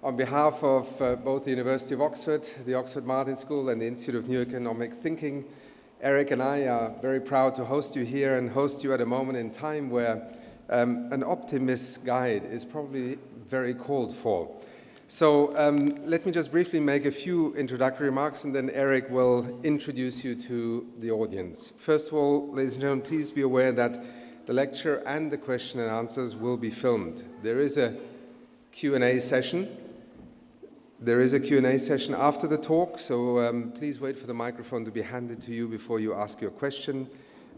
On behalf of both the University of Oxford, the Oxford Martin School, and the Institute of New Economic Thinking, Eric and I are very proud to host you here and host you at a moment in time where an optimist guide is probably very called for. So let me just briefly make a few introductory remarks, and then Eric will introduce you to the audience. First of all, ladies and gentlemen, please be aware that the lecture and the question and answers will be filmed. There is a Q&A session. There is a Q&A session after the talk, so please wait for the microphone to be handed to you before you ask your question.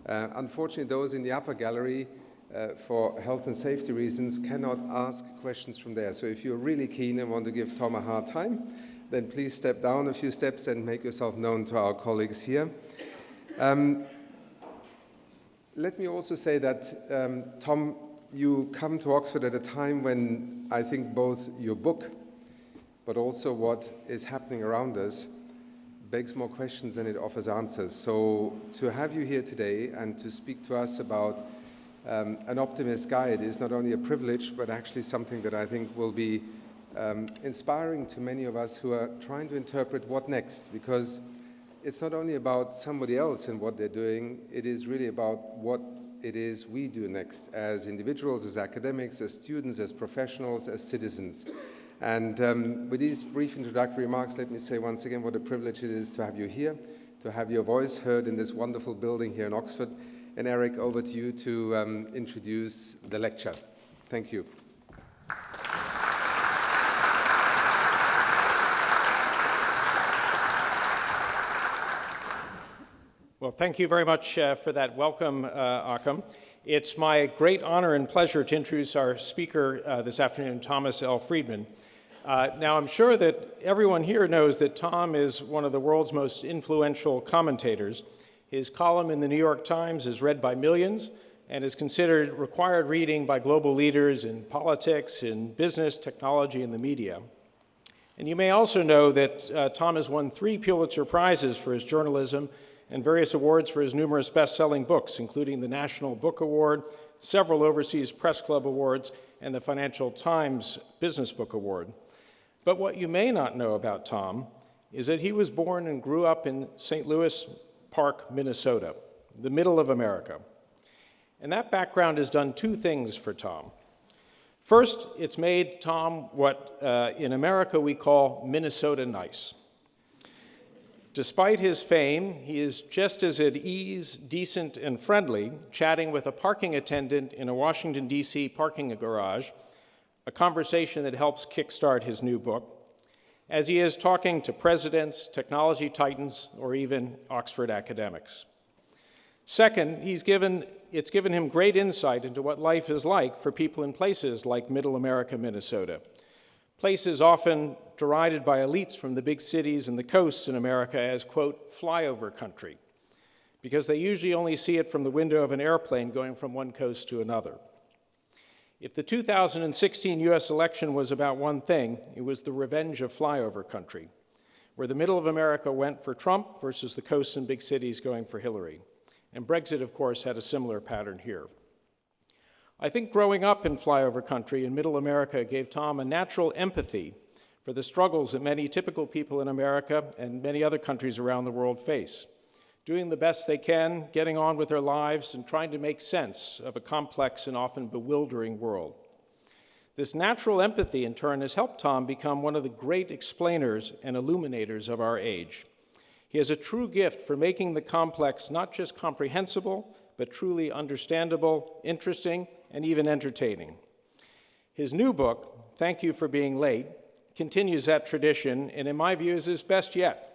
Unfortunately, those in the upper gallery, for health and safety reasons, cannot ask questions from there. So if you're really keen and want to give Tom a hard time, then please step down a few steps and make yourself known to our colleagues here. Let me also say that, Tom, you come to Oxford at a time when I think both your book but also what is happening around us begs more questions than it offers answers. So to have you here today and to speak to us about an optimist guide is not only a privilege, but actually something that I think will be inspiring to many of us who are trying to interpret what next, because it's not only about somebody else and what they're doing, it is really about what it is we do next as individuals, as academics, as students, as professionals, as citizens. And with these brief introductory remarks, let me say once again what a privilege it is to have you here, to have your voice heard in this wonderful building here in Oxford. And Eric, over to you to introduce the lecture. Thank you. Well, thank you very much for that welcome, Akam. It's my great honor and pleasure to introduce our speaker this afternoon, Thomas L. Friedman. Now, I'm sure that everyone here knows that Tom is one of the world's most influential commentators. His column in the New York Times is read by millions and is considered required reading by global leaders in politics, in business, technology, and the media. And you may also know that Tom has won 3 Pulitzer Prizes for his journalism and various awards for his numerous best-selling books, including the National Book Award, several Overseas Press Club Awards, and the Financial Times Business Book Award. But what you may not know about Tom is that he was born and grew up in St. Louis Park, Minnesota, the middle of America. And that background has done 2 things for Tom. First, it's made Tom what in America we call Minnesota nice. Despite his fame, he is just as at ease, decent, and friendly, chatting with a parking attendant in a Washington, D.C. parking garage, a conversation that helps kickstart his new book, as he is talking to presidents, technology titans, or even Oxford academics. Second, it's given him great insight into what life is like for people in places like Middle America, Minnesota, places often derided by elites from the big cities and the coasts in America as, quote, flyover country, because they usually only see it from the window of an airplane going from one coast to another. If the 2016 U.S. election was about one thing, it was the revenge of flyover country, where the middle of America went for Trump versus the coasts and big cities going for Hillary. And Brexit, of course, had a similar pattern here. I think growing up in flyover country in middle America gave Tom a natural empathy for the struggles that many typical people in America and many other countries around the world face, doing the best they can, getting on with their lives, and trying to make sense of a complex and often bewildering world. This natural empathy, in turn, has helped Tom become one of the great explainers and illuminators of our age. He has a true gift for making the complex not just comprehensible, but truly understandable, interesting, and even entertaining. His new book, Thank You for Being Late, continues that tradition, and in my view is his best yet.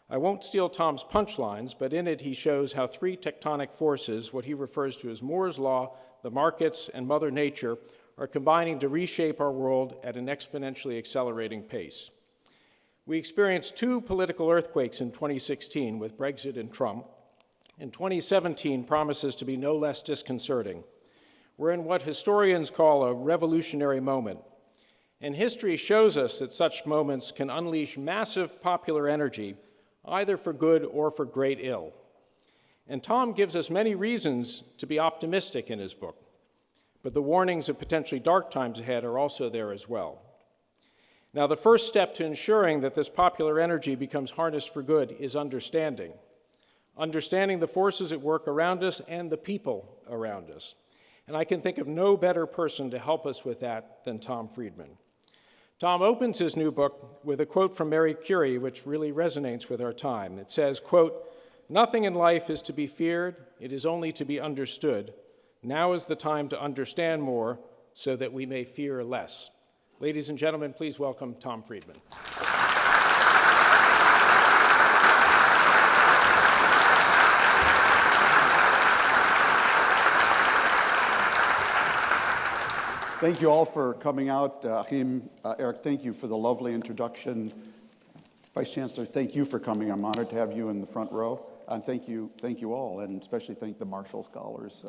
I won't steal Tom's punchlines, but in it he shows how 3 tectonic forces, what he refers to as Moore's Law, the markets, and Mother Nature, are combining to reshape our world at an exponentially accelerating pace. We experienced 2 political earthquakes in 2016 with Brexit and Trump, and 2017 promises to be no less disconcerting. We're in what historians call a revolutionary moment, and history shows us that such moments can unleash massive popular energy either for good or for great ill. And Tom gives us many reasons to be optimistic in his book, but the warnings of potentially dark times ahead are also there as well. Now, the first step to ensuring that this popular energy becomes harnessed for good is understanding. Understanding the forces at work around us and the people around us. And I can think of no better person to help us with that than Tom Friedman. Tom opens his new book with a quote from Marie Curie, which really resonates with our time. It says, quote, "Nothing in life is to be feared, it is only to be understood. Now is the time to understand more so that we may fear less." Ladies and gentlemen, please welcome Tom Friedman. Thank you all for coming out. Achim, Eric, thank you for the lovely introduction. Vice Chancellor, thank you for coming. I'm honored to have you in the front row. And thank you all, and especially thank the Marshall Scholars.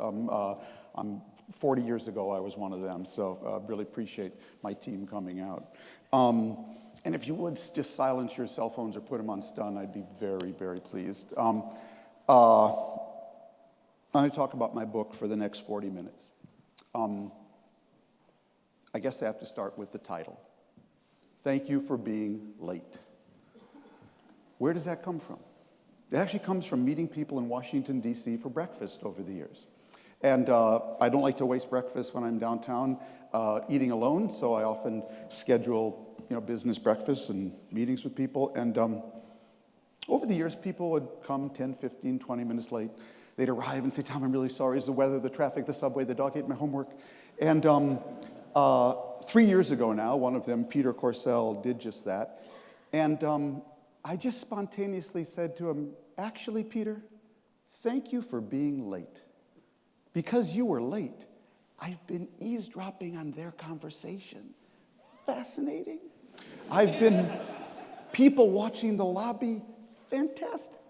40 years ago, I was one of them, so really appreciate my team coming out. And if you would just silence your cell phones or put them on stun, I'd be very, very pleased. I'm going to talk about my book for the next 40 minutes. I guess I have to start with the title. Thank you for being late. Where does that come from? It actually comes from meeting people in Washington, D.C. for breakfast over the years. And I don't like to waste breakfast when I'm downtown eating alone, so I often schedule business breakfasts and meetings with people. And over the years, people would come 10, 15, 20 minutes late. They'd arrive and say, "Tom, I'm really sorry. It's the weather, the traffic, the subway, the dog ate my homework." And 3 years ago now, one of them, Peter Corsell, did just that. And I just spontaneously said to him, "Actually, Peter, thank you for being late. Because you were late, I've been eavesdropping on their conversation. Fascinating. I've been people watching the lobby. Fantastic.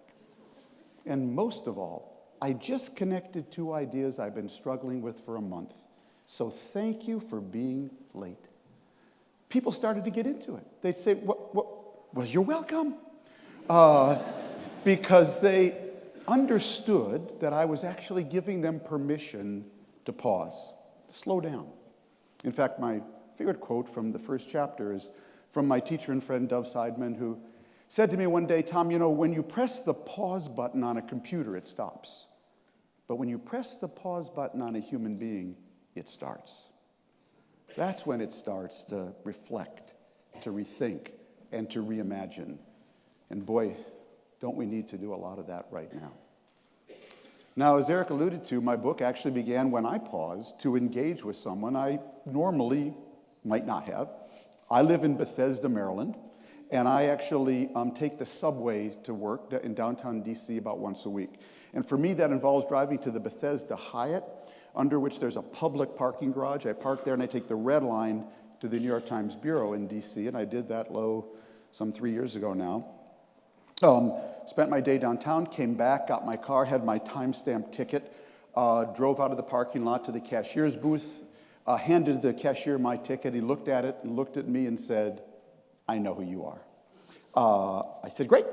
And most of all, I just connected two ideas I've been struggling with for a month. So thank you for being late." People started to get into it. They'd say, well, you're welcome. Because they understood that I was actually giving them permission to pause, slow down. In fact, my favorite quote from the first chapter is from my teacher and friend, Dov Seidman, who said to me one day, "Tom, when you press the pause button on a computer, it stops. But when you press the pause button on a human being, it starts." That's when it starts to reflect, to rethink, and to reimagine. And boy, don't we need to do a lot of that right now. Now, as Eric alluded to, my book actually began when I paused to engage with someone I normally might not have. I live in Bethesda, Maryland, and I actually take the subway to work in downtown D.C. about once a week. And for me, that involves driving to the Bethesda Hyatt, under which there's a public parking garage. I park there and I take the red line to the New York Times Bureau in D.C., and I did that some 3 years ago now. Spent my day downtown, came back, got my car, had my time-stamped ticket, drove out of the parking lot to the cashier's booth, handed the cashier my ticket. He looked at it and looked at me and said, "I know who you are." I said, "Great."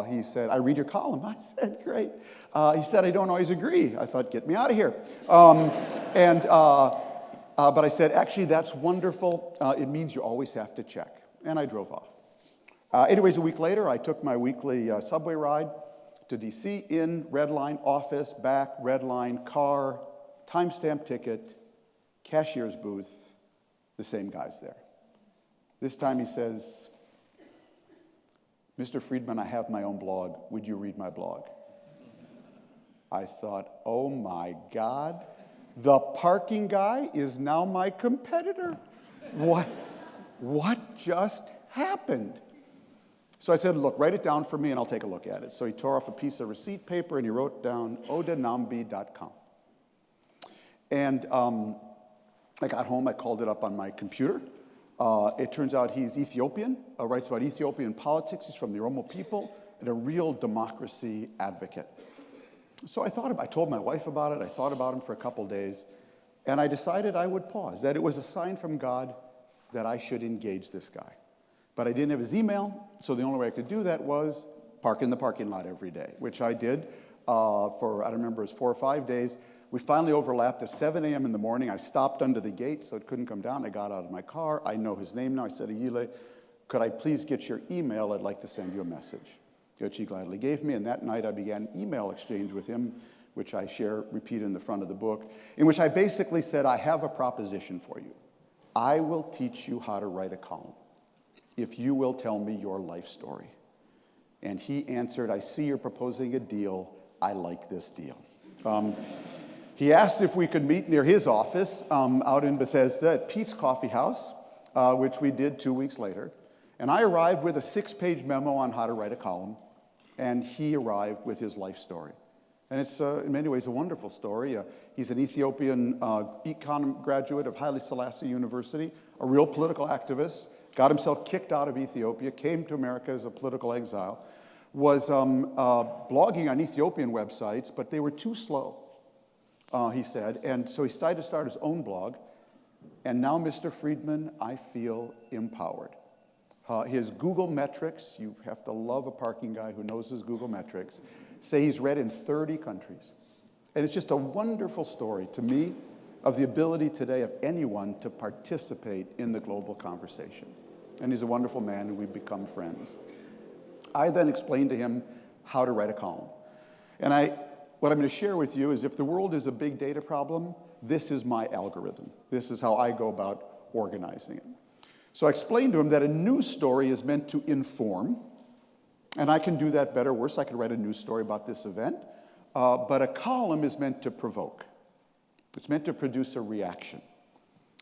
He said, "I read your column." I said, "Great." He said, "I don't always agree." I thought, "Get me out of here." But I said, "Actually, that's wonderful. It means you always have to check." And I drove off. Anyways, a week later, I took my weekly subway ride to D.C. in red line, office, back, red line, car, time-stamped ticket, cashier's booth, the same guy's there. This time he says, "Mr. Friedman, I have my own blog. Would you read my blog?" I thought, oh my God, the parking guy is now my competitor. What just happened? So I said, "Look, write it down for me and I'll take a look at it." So he tore off a piece of receipt paper and he wrote down odanambi.com. And I got home, I called it up on my computer. It turns out he's Ethiopian, writes about Ethiopian politics. He's from the Oromo people and a real democracy advocate. So I told my wife about it. I thought about him for a couple days. And I decided I would pause, that it was a sign from God that I should engage this guy. But I didn't have his email, so the only way I could do that was park in the parking lot every day, which I did for, I don't remember, it was 4 or 5 days, We finally overlapped at 7 a.m. in the morning. I stopped under the gate so it couldn't come down. I got out of my car. I know his name now. I said, Ayile, could I please get your email? I'd like to send you a message, which he gladly gave me. And that night I began an email exchange with him, which I repeat in the front of the book, in which I basically said, I have a proposition for you. I will teach you how to write a column if you will tell me your life story. And he answered, I see you're proposing a deal. I like this deal. He asked if we could meet near his office out in Bethesda at Pete's Coffee House, which we did 2 weeks later. And I arrived with a 6-page memo on how to write a column, and he arrived with his life story. And it's, in many ways, a wonderful story. He's an Ethiopian econ graduate of Haile Selassie University, a real political activist, got himself kicked out of Ethiopia, came to America as a political exile, was blogging on Ethiopian websites, but they were too slow, he said. And so he decided to start his own blog. And now, Mr. Friedman, I feel empowered. His Google metrics, you have to love a parking guy who knows his Google metrics, say he's read in 30 countries. And it's just a wonderful story to me of the ability today of anyone to participate in the global conversation. And he's a wonderful man, and we've become friends. I then explained to him how to write a column. And what I'm going to share with you is if the world is a big data problem, this is my algorithm. This is how I go about organizing it. So I explained to him that a news story is meant to inform, and I can do that better or worse. I could write a news story about this event, but a column is meant to provoke. It's meant to produce a reaction.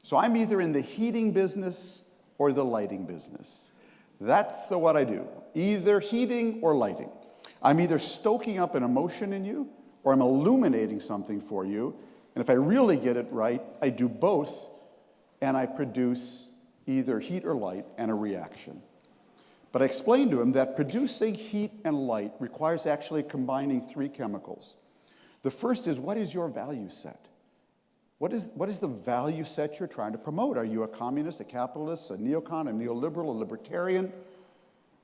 So I'm either in the heating business or the lighting business. That's what I do, either heating or lighting. I'm either stoking up an emotion in you or I'm illuminating something for you. And if I really get it right, I do both, and I produce either heat or light and a reaction. But I explained to him that producing heat and light requires actually combining 3 chemicals. The first is, what is your value set? What is the value set you're trying to promote? Are you a communist, a capitalist, a neocon, a neoliberal, a libertarian,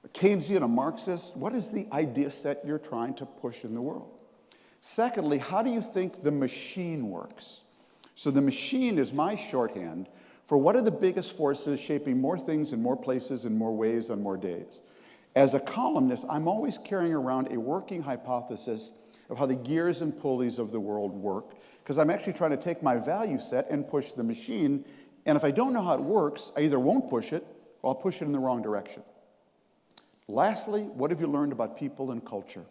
a Keynesian, a Marxist? What is the idea set you're trying to push in the world? Secondly, how do you think the machine works? So the machine is my shorthand for what are the biggest forces shaping more things in more places, in more ways, on more days. As a columnist, I'm always carrying around a working hypothesis of how the gears and pulleys of the world work, because I'm actually trying to take my value set and push the machine, and if I don't know how it works, I either won't push it, or I'll push it in the wrong direction. Lastly, what have you learned about people and culture?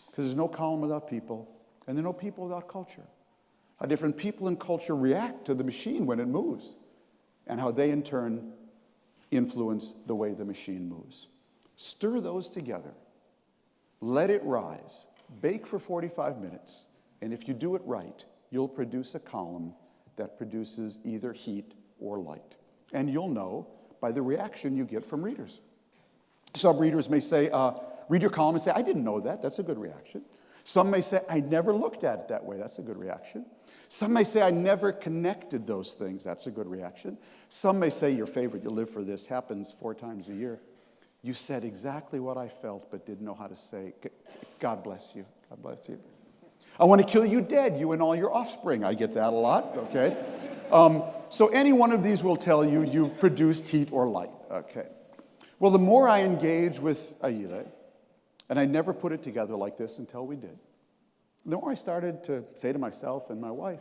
Because there's no column without people, and there are no people without culture. How different people and culture react to the machine when it moves, and how they, in turn, influence the way the machine moves. Stir those together. Let it rise. Bake for 45 minutes. And if you do it right, you'll produce a column that produces either heat or light. And you'll know by the reaction you get from readers. Some readers may say, read your column and say, I didn't know that. That's a good reaction. Some may say, I never looked at it that way. That's a good reaction. Some may say, I never connected those things. That's a good reaction. Some may say, your favorite, you live for this, happens 4 times a year. You said exactly what I felt but didn't know how to say. God bless you. God bless you. I want to kill you dead, you and all your offspring. I get that a lot, okay? So any one of these will tell you you've produced heat or light, okay? Well, the more I engage with Ayile, and I never put it together like this until we did, the more I started to say to myself and my wife,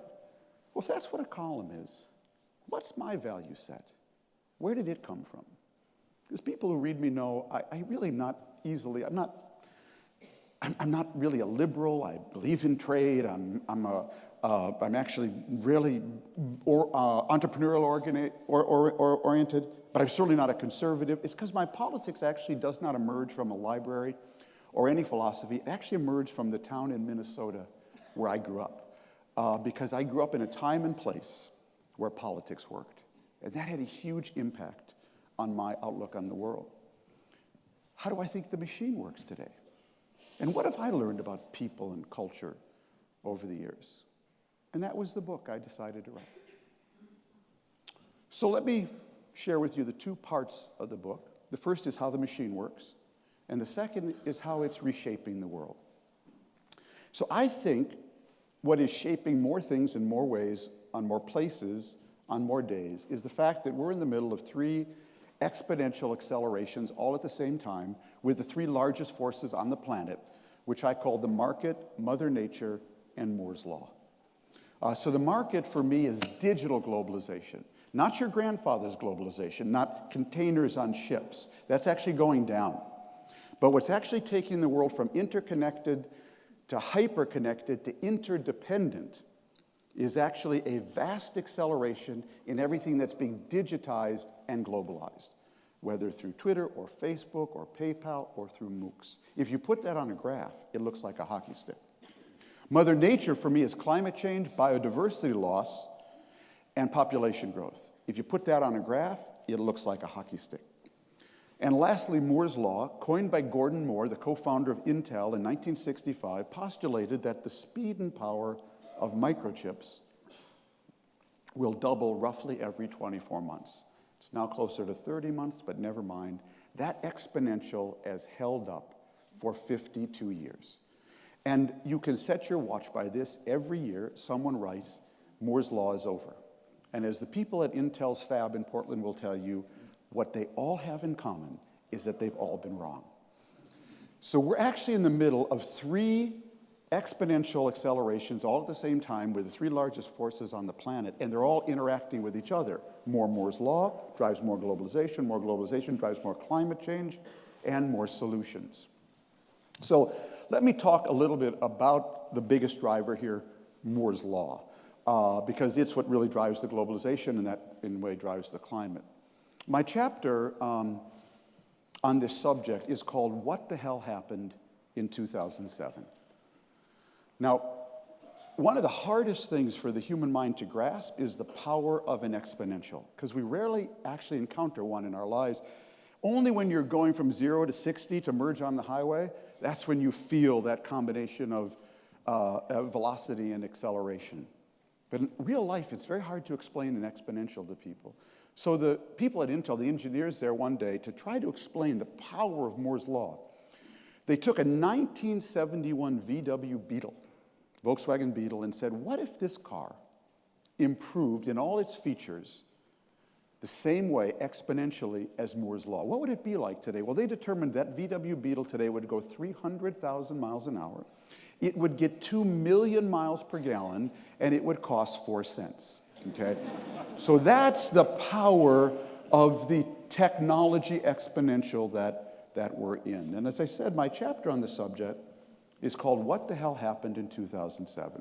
well, if that's what a column is, what's my value set? Where did it come from? Because people who read me know I really not easily, I'm not really a liberal. I believe in trade. I'm actually really entrepreneurial oriented, but I'm certainly not a conservative. It's because my politics actually does not emerge from a library or any philosophy. It actually emerged from the town in Minnesota where I grew up, because I grew up in a time and place where politics worked, and that had a huge impact on my outlook on the world. How do I think the machine works today? And what have I learned about people and culture over the years? And that was the book I decided to write. So let me share with you the 2 parts of the book. The first is how the machine works, and the second is how it's reshaping the world. So I think what is shaping more things in more ways, on more places, on more days, is the fact that we're in the middle of three exponential accelerations all at the same time with the three largest forces on the planet, which I call the market, Mother Nature, and Moore's Law. So the market for me is digital globalization, not your grandfather's globalization, not containers on ships. That's actually going down. But what's actually taking the world from interconnected to hyper-connected to interdependent is actually a vast acceleration in everything that's being digitized and globalized, whether through Twitter or Facebook or PayPal or through MOOCs. If you put that on a graph, it looks like a hockey stick. Mother Nature, for me, is climate change, biodiversity loss, and population growth. If you put that on a graph, it looks like a hockey stick. And lastly, Moore's Law, coined by Gordon Moore, the co-founder of Intel in 1965, postulated that the speed and power of microchips will double roughly every 24 months. It's now closer to 30 months, but never mind. That exponential has held up for 52 years. And you can set your watch by this. Every year, someone writes, Moore's Law is over. And as the people at Intel's fab in Portland will tell you, what they all have in common is that they've all been wrong. So we're actually in the middle of three exponential accelerations all at the same time with the three largest forces on the planet, and they're all interacting with each other. More Moore's Law drives more globalization drives more climate change, and more solutions. So let me talk a little bit about the biggest driver here, Moore's Law, because it's what really drives the globalization, and that, in a way, drives the climate. My chapter on this subject is called What the Hell Happened in 2007? Now, one of the hardest things for the human mind to grasp is the power of an exponential, because we rarely actually encounter one in our lives. Only when you're going from 0 to 60 to merge on the highway, that's when you feel that combination of velocity and acceleration. But in real life, it's very hard to explain an exponential to people. So the people at Intel, the engineers there one day, to try to explain the power of Moore's Law, they took a 1971 VW Beetle, Volkswagen Beetle, and said, what if this car improved in all its features the same way exponentially as Moore's Law? What would it be like today? Well, they determined that VW Beetle today would go 300,000 miles an hour. It would get 2 million miles per gallon, and it would cost 4 cents. Okay? So that's the power of the technology exponential that we're in. And as I said, my chapter on the subject is called What the Hell Happened in 2007?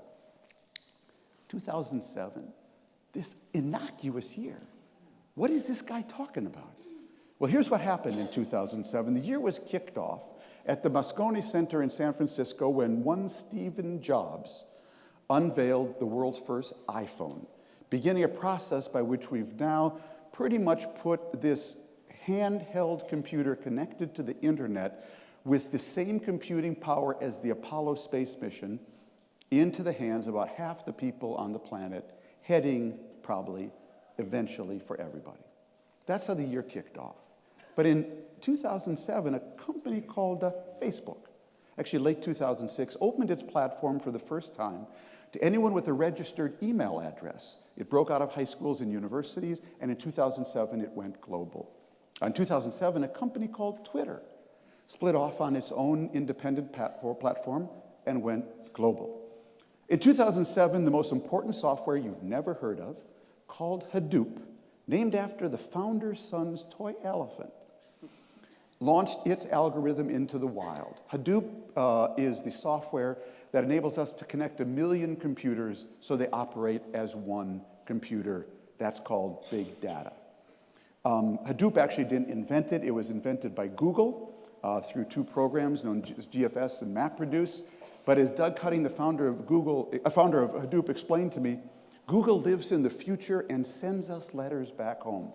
2007, this innocuous year. What is this guy talking about? Well, here's what happened in 2007. The year was kicked off at the Moscone Center in San Francisco when one Stephen Jobs unveiled the world's first iPhone, beginning a process by which we've now pretty much put this handheld computer connected to the internet with the same computing power as the Apollo space mission into the hands of about half the people on the planet, heading probably eventually for everybody. That's how the year kicked off. But in 2007, a company called Facebook, actually late 2006, opened its platform for the first time to anyone with a registered email address. It broke out of high schools and universities, and in 2007, it went global. In 2007, a company called Twitter split off on its own independent platform and went global. In 2007, the most important software you've never heard of, called Hadoop, named after the founder's son's toy elephant, launched its algorithm into the wild. Hadoop is the software that enables us to connect 1 million computers so they operate as one computer. That's called big data. Hadoop actually didn't invent it. It was invented by Google through 2 programs known as GFS and MapReduce. But as Doug Cutting, the founder of Hadoop, explained to me, Google lives in the future and sends us letters back home.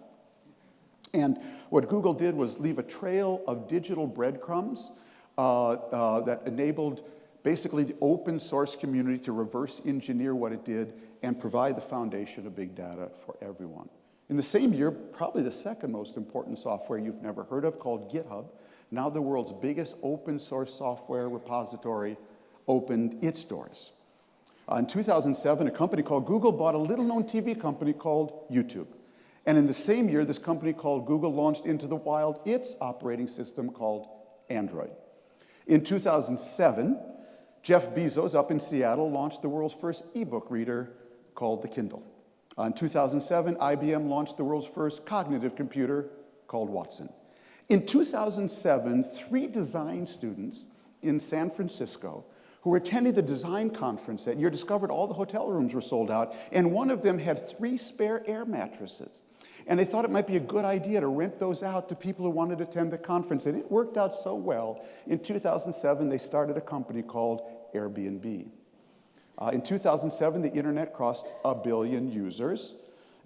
And what Google did was leave a trail of digital breadcrumbs that enabled basically the open source community to reverse engineer what it did and provide the foundation of big data for everyone. In the same year, probably the second most important software you've never heard of, called GitHub, now the world's biggest open source software repository, opened its doors. In 2007, a company called Google bought a little-known TV company called YouTube. And in the same year, this company called Google launched into the wild its operating system called Android. In 2007, Jeff Bezos up in Seattle launched the world's first ebook reader called the Kindle. In 2007, IBM launched the world's first cognitive computer called Watson. In 2007, 3 design students in San Francisco who were attending the design conference that year discovered all the hotel rooms were sold out, and one of them had 3 spare air mattresses. And they thought it might be a good idea to rent those out to people who wanted to attend the conference, and it worked out so well. In 2007, they started a company called Airbnb. In 2007, the internet crossed 1 billion users,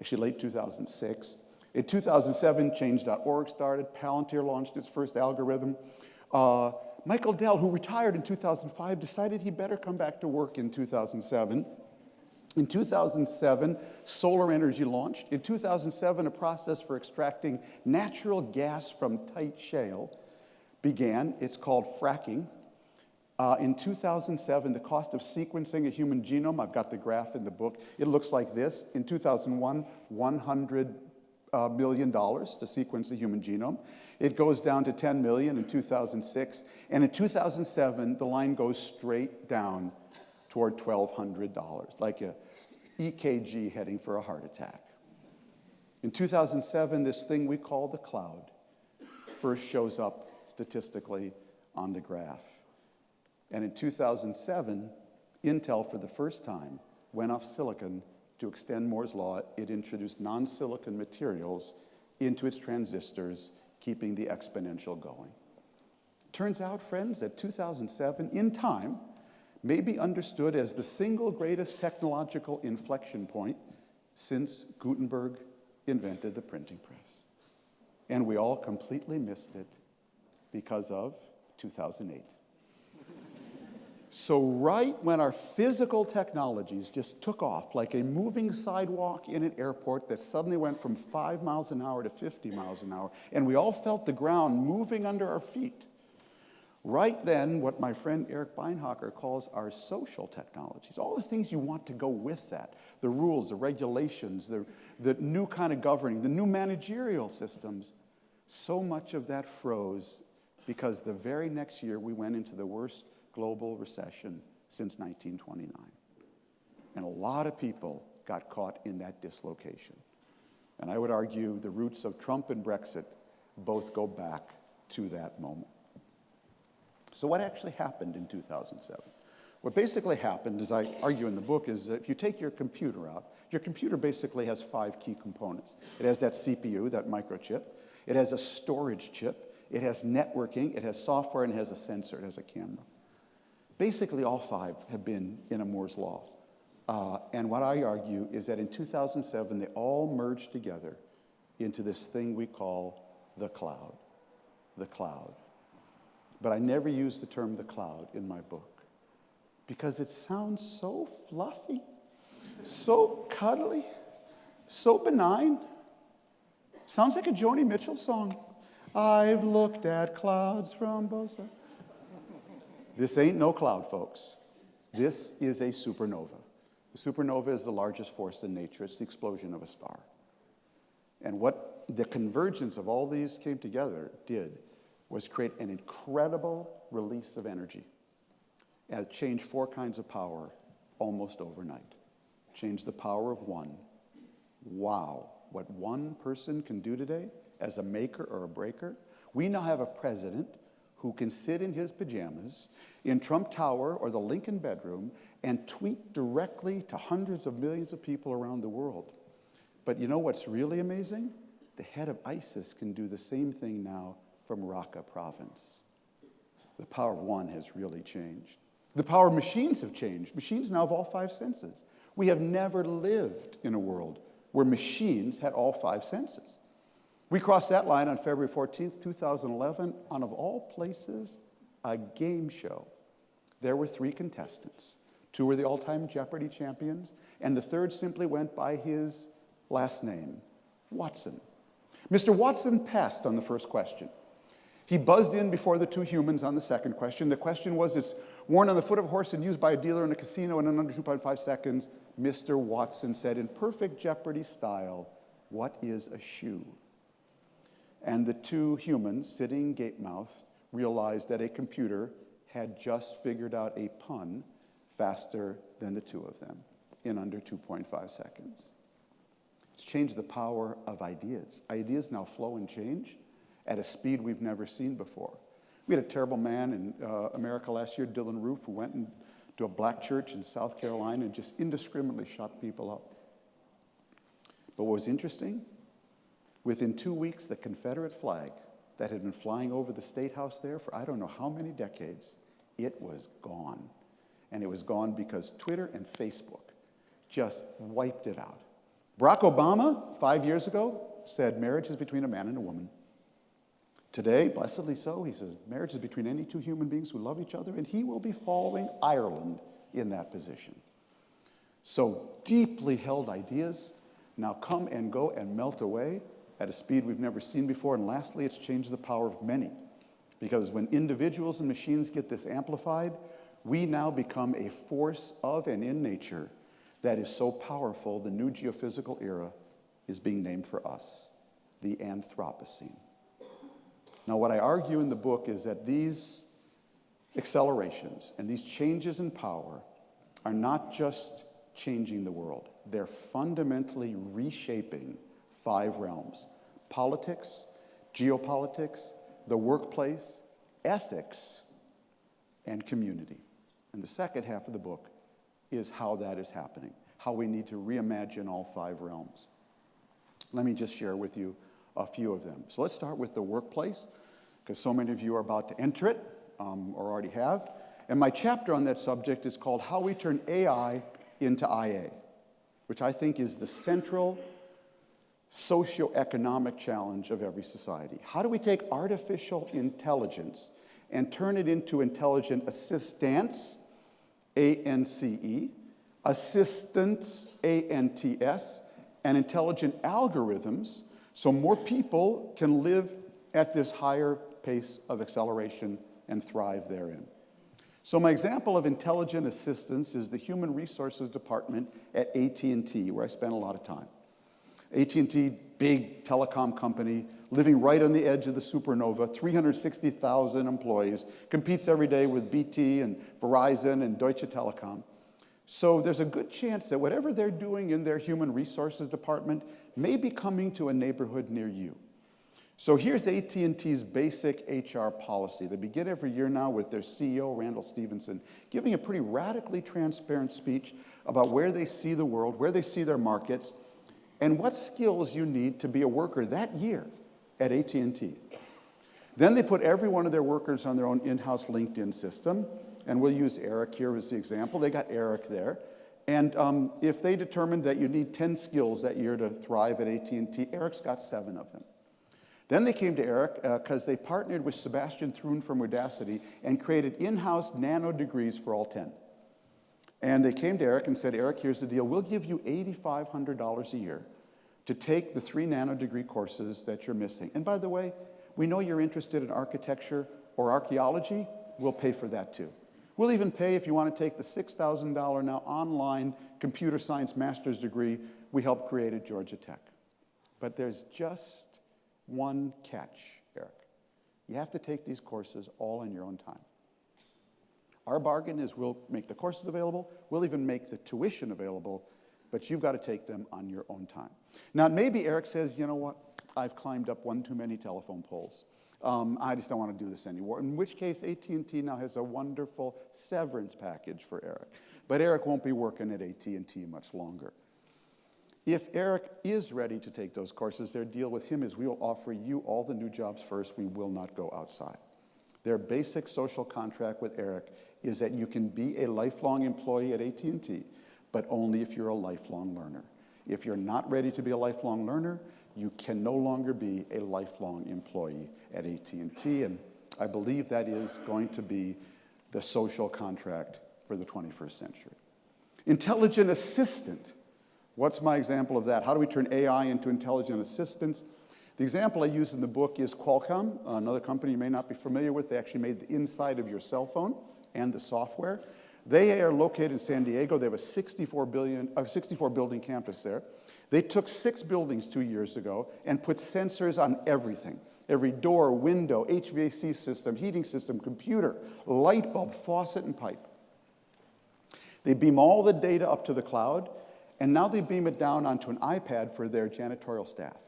actually late 2006. In 2007, Change.org started, Palantir launched its first algorithm. Michael Dell, who retired in 2005, decided he better come back to work in 2007. In 2007, solar energy launched. In 2007, a process for extracting natural gas from tight shale began. It's called fracking. In 2007, the cost of sequencing a human genome, I've got the graph in the book, it looks like this. In 2001, $100 million to sequence a human genome. It goes down to 10 million in 2006. And in 2007, the line goes straight down toward $1,200, like a EKG heading for a heart attack. In 2007, this thing we call the cloud first shows up statistically on the graph. And in 2007, Intel, for the first time, went off silicon to extend Moore's law. It introduced non-silicon materials into its transistors, keeping the exponential going. Turns out, friends, that 2007, in time, may be understood as the single greatest technological inflection point since Gutenberg invented the printing press. And we all completely missed it because of 2008. So right when our physical technologies just took off, like a moving sidewalk in an airport that suddenly went from 5 miles an hour to 50 miles an hour, and we all felt the ground moving under our feet, right then, what my friend Eric Beinhocker calls our social technologies, all the things you want to go with that, the rules, the regulations, the new kind of governing, the new managerial systems, so much of that froze because the very next year we went into the worst global recession since 1929. And a lot of people got caught in that dislocation. And I would argue the roots of Trump and Brexit both go back to that moment. So what actually happened in 2007? What basically happened, as I argue in the book, is that if you take your computer out, your computer basically has 5 key components. It has that CPU, that microchip. It has a storage chip. It has networking. It has software, and it has a sensor. It has a camera. Basically, all 5 have been in a Moore's law. And what I argue is that in 2007, they all merged together into this thing we call the cloud. The cloud. But I never use the term the cloud in my book because it sounds so fluffy, so cuddly, so benign. Sounds like a Joni Mitchell song. I've looked at clouds from both sides. This ain't no cloud, folks. This is a supernova. A supernova is the largest force in nature. It's the explosion of a star. And what the convergence of all these came together did was create an incredible release of energy. And it changed 4 kinds of power almost overnight. Changed the power of one. Wow, what one person can do today as a maker or a breaker. We now have a president who can sit in his pajamas in Trump Tower or the Lincoln bedroom and tweet directly to hundreds of millions of people around the world. But you know what's really amazing? The head of ISIS can do the same thing now from Raqqa province. The power of one has really changed. The power of machines have changed. Machines now have all 5 senses. We have never lived in a world where machines had all 5 senses. We crossed that line on February 14th, 2011, on, of all places, a game show. There were 3 contestants. 2 were the all-time Jeopardy champions, and the third simply went by his last name, Watson. Mr. Watson passed on the first question. He buzzed in before the 2 humans on the second question. The question was, worn on the foot of a horse and used by a dealer in a casino, and in under 2.5 seconds, Mr. Watson said in perfect Jeopardy style, "What is a shoe?" And the two humans sitting gape-mouthed realized that a computer had just figured out a pun faster than the two of them in under 2.5 seconds. It's changed the power of ideas. Ideas now flow and change at a speed we've never seen before. We had a terrible man in America last year, Dylan Roof, who went into a black church in South Carolina and just indiscriminately shot people up. But what was interesting, within 2 weeks, the Confederate flag that had been flying over the State House there for I don't know how many decades, it was gone. And it was gone because Twitter and Facebook just wiped it out. Barack Obama, 5 years ago, said marriage is between a man and a woman. Today, blessedly so, he says marriage is between any two human beings who love each other, and he will be following Ireland in that position. So deeply held ideas now come and go and melt away at a speed we've never seen before. And lastly, it's changed the power of many. Because when individuals and machines get this amplified, we now become a force of and in nature that is so powerful, the new geophysical era is being named for us, the Anthropocene. Now, what I argue in the book is that these accelerations and these changes in power are not just changing the world. They're fundamentally reshaping 5 realms: politics, geopolitics, the workplace, ethics, and community. And the second half of the book is how that is happening, how we need to reimagine all 5 realms. Let me just share with you a few of them. So let's start with the workplace, because so many of you are about to enter it, or already have. And my chapter on that subject is called How We Turn AI into IA, which I think is the central socioeconomic challenge of every society. How do we take artificial intelligence and turn it into intelligent assistance, ANCE, assistance, ANTS, and intelligent algorithms so more people can live at this higher pace of acceleration and thrive therein. So my example of intelligent assistance is the Human Resources Department at AT&T, where I spent a lot of time. AT&T, big telecom company, living right on the edge of the supernova, 360,000 employees, competes every day with BT and Verizon and Deutsche Telekom. So there's a good chance that whatever they're doing in their Human Resources Department may be coming to a neighborhood near you. So here's AT&T's basic HR policy. They begin every year now with their CEO, Randall Stevenson, giving a pretty radically transparent speech about where they see the world, where they see their markets, and what skills you need to be a worker that year at AT&T. Then they put every one of their workers on their own in-house LinkedIn system, and we'll use Eric here as the example. They got Eric there. And if they determined that you need 10 skills that year to thrive at AT&T, Eric's got 7 of them. Then they came to Eric because they partnered with Sebastian Thrun from Udacity and created in-house nano degrees for all 10. And they came to Eric and said, Eric, here's the deal. We'll give you $8,500 a year to take the 3 nano degree courses that you're missing. And by the way, we know you're interested in architecture or archaeology. We'll pay for that too. We'll even pay if you want to take the $6,000 now online computer science master's degree we helped create at Georgia Tech. But there's just one catch, Eric. You have to take these courses all in your own time. Our bargain is we'll make the courses available, we'll even make the tuition available, but you've got to take them on your own time. Now, maybe Eric says, you know what, I've climbed up one too many telephone poles. I just don't want to do this anymore, in which case AT&T now has a wonderful severance package for Eric. But Eric won't be working at AT&T much longer. If Eric is ready to take those courses, their deal with him is we will offer you all the new jobs first. We will not go outside. Their basic social contract with Eric is that you can be a lifelong employee at AT&T, but only if you're a lifelong learner. If you're not ready to be a lifelong learner, you can no longer be a lifelong employee at AT&T, and I believe that is going to be the social contract for the 21st century. Intelligent assistant. What's my example of that? How do we turn AI into intelligent assistants? The example I use in the book is Qualcomm, another company you may not be familiar with. They actually made the inside of your cell phone. and the software. They are located in San Diego. They have a 64 building campus there. They took 6 buildings 2 years ago and put sensors on everything. Every door, window, HVAC system, heating system, computer, light bulb, faucet, and pipe. They beam all the data up to the cloud, and now they beam it down onto an iPad for their janitorial staff,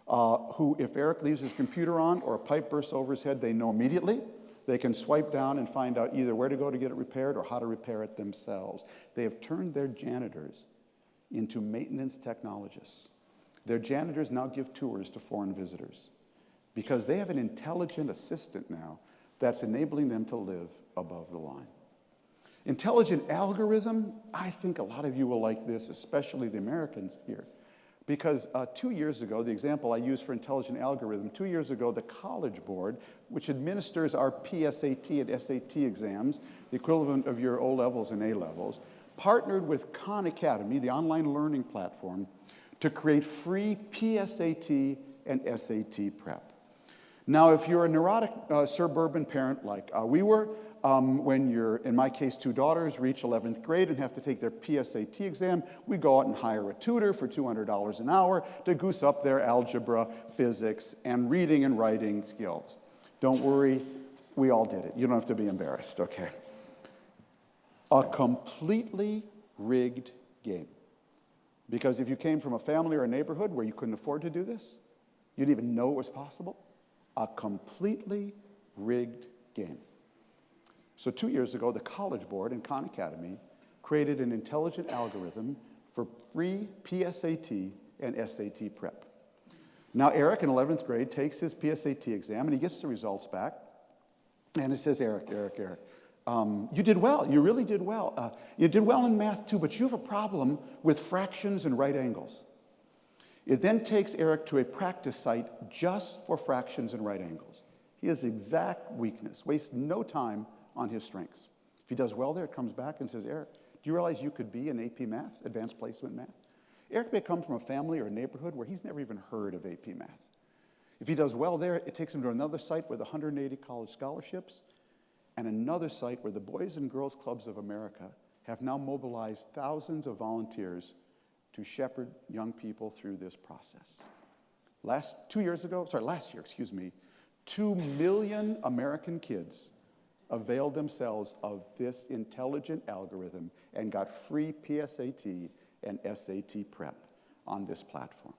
who, if Eric leaves his computer on or a pipe bursts over his head, they know immediately. They can swipe down and find out either where to go to get it repaired or how to repair it themselves. They have turned their janitors into maintenance technologists. Their janitors now give tours to foreign visitors because they have an intelligent assistant now that's enabling them to live above the line. Intelligent algorithm, I think a lot of you will like this, especially the Americans here, because 2 years ago, the example I use for intelligent algorithm, 2 years ago, the College Board, which administers our PSAT and SAT exams, the equivalent of your O-levels and A-levels, partnered with Khan Academy, the online learning platform, to create free PSAT and SAT prep. Now, if you're a neurotic suburban parent like we were, when your, in my case, 2 daughters reach 11th grade and have to take their PSAT exam, we go out and hire a tutor for $200 an hour to goose up their algebra, physics, and reading and writing skills. Don't worry, we all did it. You don't have to be embarrassed, okay? A completely rigged game. Because if you came from a family or a neighborhood where you couldn't afford to do this, you didn't even know it was possible, a completely rigged game. So 2 years ago, the College Board and Khan Academy created an intelligent algorithm for free PSAT and SAT prep. Now Eric in 11th grade takes his PSAT exam and he gets the results back. And it says, Eric, you did well. You really did well. You did well in math too, but you have a problem with fractions and right angles. It then takes Eric to a practice site just for fractions and right angles. He has exact weakness, wastes no time on his strengths. If he does well there, it comes back and says, Eric, do you realize you could be in AP Math, Advanced Placement Math? Eric may come from a family or a neighborhood where he's never even heard of AP Math. If he does well there, it takes him to another site with 180 college scholarships and another site where the Boys and Girls Clubs of America have now mobilized thousands of volunteers to shepherd young people through this process. Last year, 2 million American kids availed themselves of this intelligent algorithm and got free PSAT and SAT prep on this platform.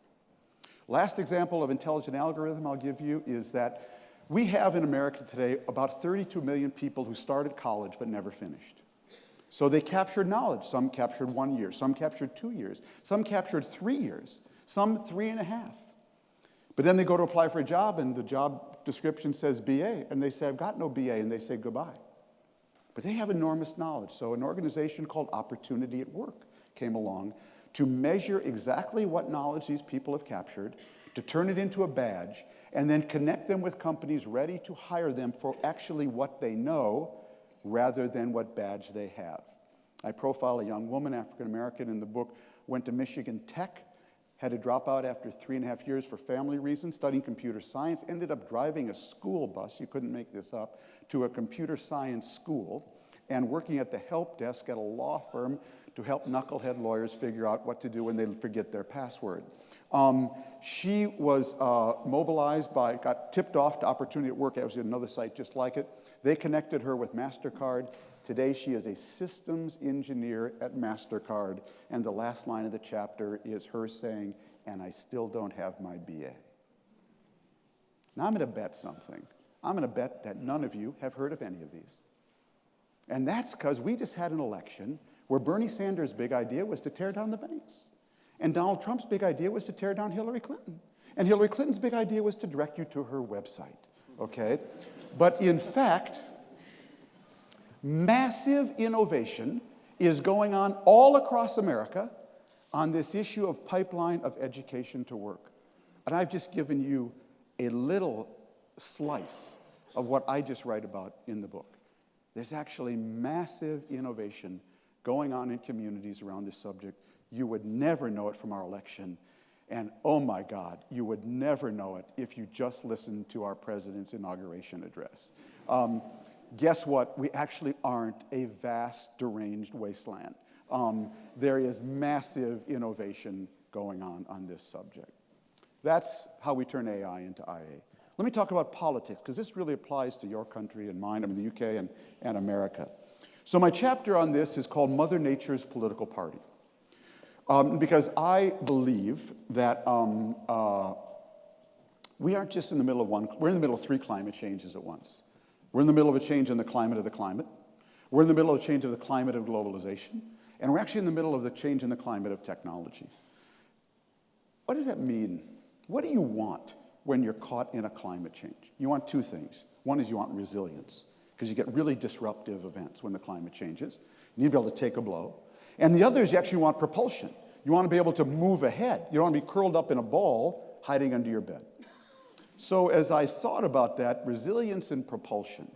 Last example of intelligent algorithm I'll give you is that we have in America today about 32 million people who started college but never finished. So they captured knowledge. Some captured 1 year, some captured 2 years, some captured 3 years, some 3.5. But then they go to apply for a job and the job description says BA, and they say, I've got no BA, and they say goodbye. But they have enormous knowledge. So an organization called Opportunity at Work came along to measure exactly what knowledge these people have captured, to turn it into a badge, and then connect them with companies ready to hire them for actually what they know rather than what badge they have. I profile a young woman, African American, in the book, went to Michigan Tech, had to drop out after 3.5 years for family reasons, studying computer science, ended up driving a school bus, you couldn't make this up, to a computer science school, and working at the help desk at a law firm to help knucklehead lawyers figure out what to do when they forget their password. She was mobilized got tipped off to Opportunity at Work. I was at another site just like it. They connected her with MasterCard. Today she is a systems engineer at MasterCard, and the last line of the chapter is her saying, and I still don't have my BA. Now I'm going to bet something. I'm going to bet that none of you have heard of any of these. And that's because we just had an election where Bernie Sanders' big idea was to tear down the banks. And Donald Trump's big idea was to tear down Hillary Clinton. And Hillary Clinton's big idea was to direct you to her website, okay? But in fact, massive innovation is going on all across America on this issue of pipeline of education to work. And I've just given you a little slice of what I just write about in the book. There's actually massive innovation going on in communities around this subject. You would never know it from our election. And oh my God, you would never know it if you just listened to our president's inauguration address. guess what? We actually aren't a vast, deranged wasteland. There is massive innovation going on this subject. That's how we turn AI into IA. Let me talk about politics, because this really applies to your country and mine, I mean the UK and America. So my chapter on this is called Mother Nature's Political Party. Because I believe that we aren't just in the middle of one, we're in the middle of 3 climate changes at once. We're in the middle of a change in the climate of the climate. We're in the middle of a change of the climate of globalization. And we're actually in the middle of the change in the climate of technology. What does that mean? What do you want when you're caught in a climate change? You want 2 things. One is you want resilience, because you get really disruptive events when the climate changes. You need to be able to take a blow. And the other is you actually want propulsion. You want to be able to move ahead. You don't want to be curled up in a ball hiding under your bed. So as I thought about that, resilience and propulsion,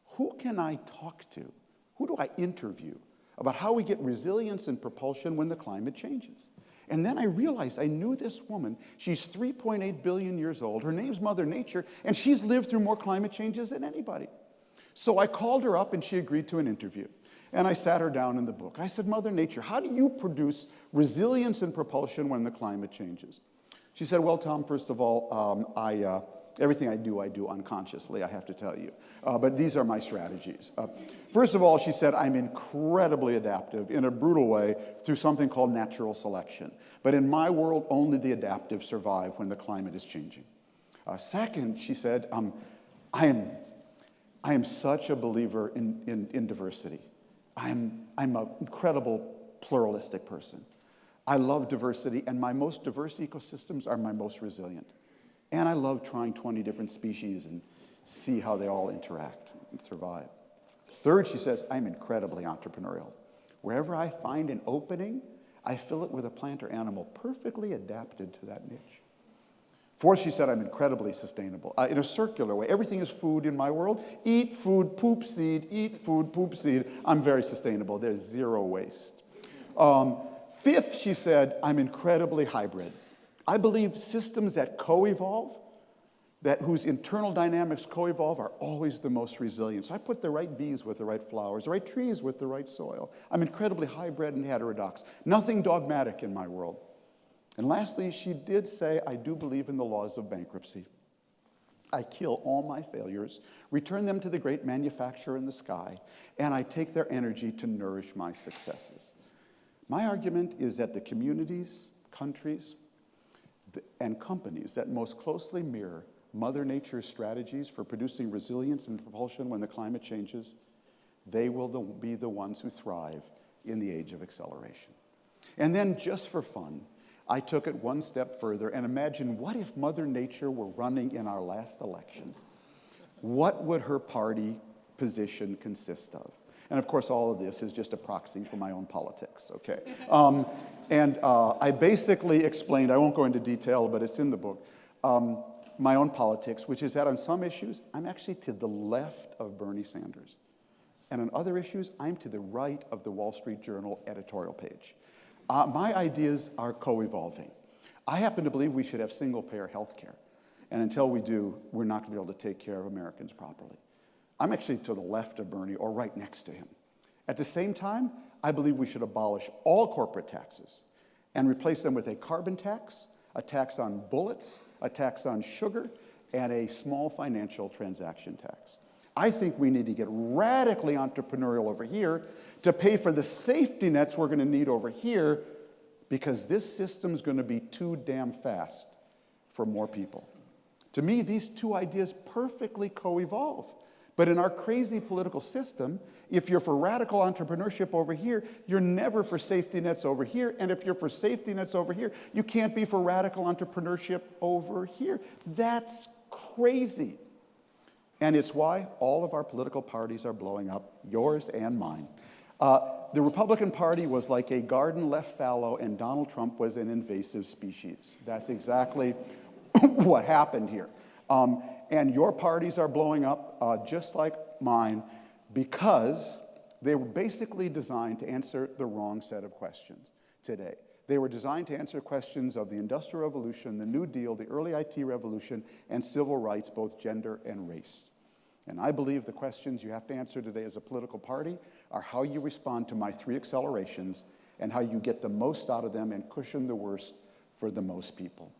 who can I talk to? Who do I interview about how we get resilience and propulsion when the climate changes? And then I realized I knew this woman. She's 3.8 billion years old. Her name's Mother Nature, and she's lived through more climate changes than anybody. So I called her up, and she agreed to an interview. And I sat her down in the book. I said, Mother Nature, how do you produce resilience and propulsion when the climate changes? She said, well, Tom, first of all, everything I do unconsciously, I have to tell you. But these are my strategies. First of all, she said, I'm incredibly adaptive in a brutal way through something called natural selection. But in my world, only the adaptive survive when the climate is changing. Second, she said, I am such a believer in diversity. I'm an incredible pluralistic person. I love diversity, and my most diverse ecosystems are my most resilient. And I love trying 20 different species and see how they all interact and survive. Third, she says, I'm incredibly entrepreneurial. Wherever I find an opening, I fill it with a plant or animal perfectly adapted to that niche. Fourth, she said, I'm incredibly sustainable. In a circular way. Everything is food in my world. Eat food, poop seed, eat food, poop seed. I'm very sustainable. There's 0 waste. Fifth, she said, I'm incredibly hybrid. I believe systems that co-evolve, whose internal dynamics co-evolve, are always the most resilient. So I put the right bees with the right flowers, the right trees with the right soil. I'm incredibly hybrid and heterodox. Nothing dogmatic in my world. And lastly, she did say, I do believe in the laws of bankruptcy. I kill all my failures, return them to the great manufacturer in the sky, and I take their energy to nourish my successes. My argument is that the communities, countries, and companies that most closely mirror Mother Nature's strategies for producing resilience and propulsion when the climate changes, they will be the ones who thrive in the age of acceleration. And then, just for fun, I took it one step further and imagined, what if Mother Nature were running in our last election? What would her party position consist of? And of course, all of this is just a proxy for my own politics, okay? I basically explained, I won't go into detail, but it's in the book, my own politics, which is that on some issues, I'm actually to the left of Bernie Sanders. And on other issues, I'm to the right of the Wall Street Journal editorial page. My ideas are co-evolving. I happen to believe we should have single-payer health care. And until we do, we're not going to be able to take care of Americans properly. I'm actually to the left of Bernie or right next to him. At the same time, I believe we should abolish all corporate taxes and replace them with a carbon tax, a tax on bullets, a tax on sugar, and a small financial transaction tax. I think we need to get radically entrepreneurial over here to pay for the safety nets we're going to need over here, because this system's going to be too damn fast for more people. To me, these 2 ideas perfectly co-evolve. But in our crazy political system, if you're for radical entrepreneurship over here, you're never for safety nets over here. And if you're for safety nets over here, you can't be for radical entrepreneurship over here. That's crazy. And it's why all of our political parties are blowing up, yours and mine. The Republican Party was like a garden left fallow, and Donald Trump was an invasive species. That's exactly what happened here. And your parties are blowing up just like mine, because they were basically designed to answer the wrong set of questions today. They were designed to answer questions of the Industrial Revolution, the New Deal, the early IT revolution, and civil rights, both gender and race. And I believe the questions you have to answer today as a political party are how you respond to my 3 accelerations and how you get the most out of them and cushion the worst for the most people.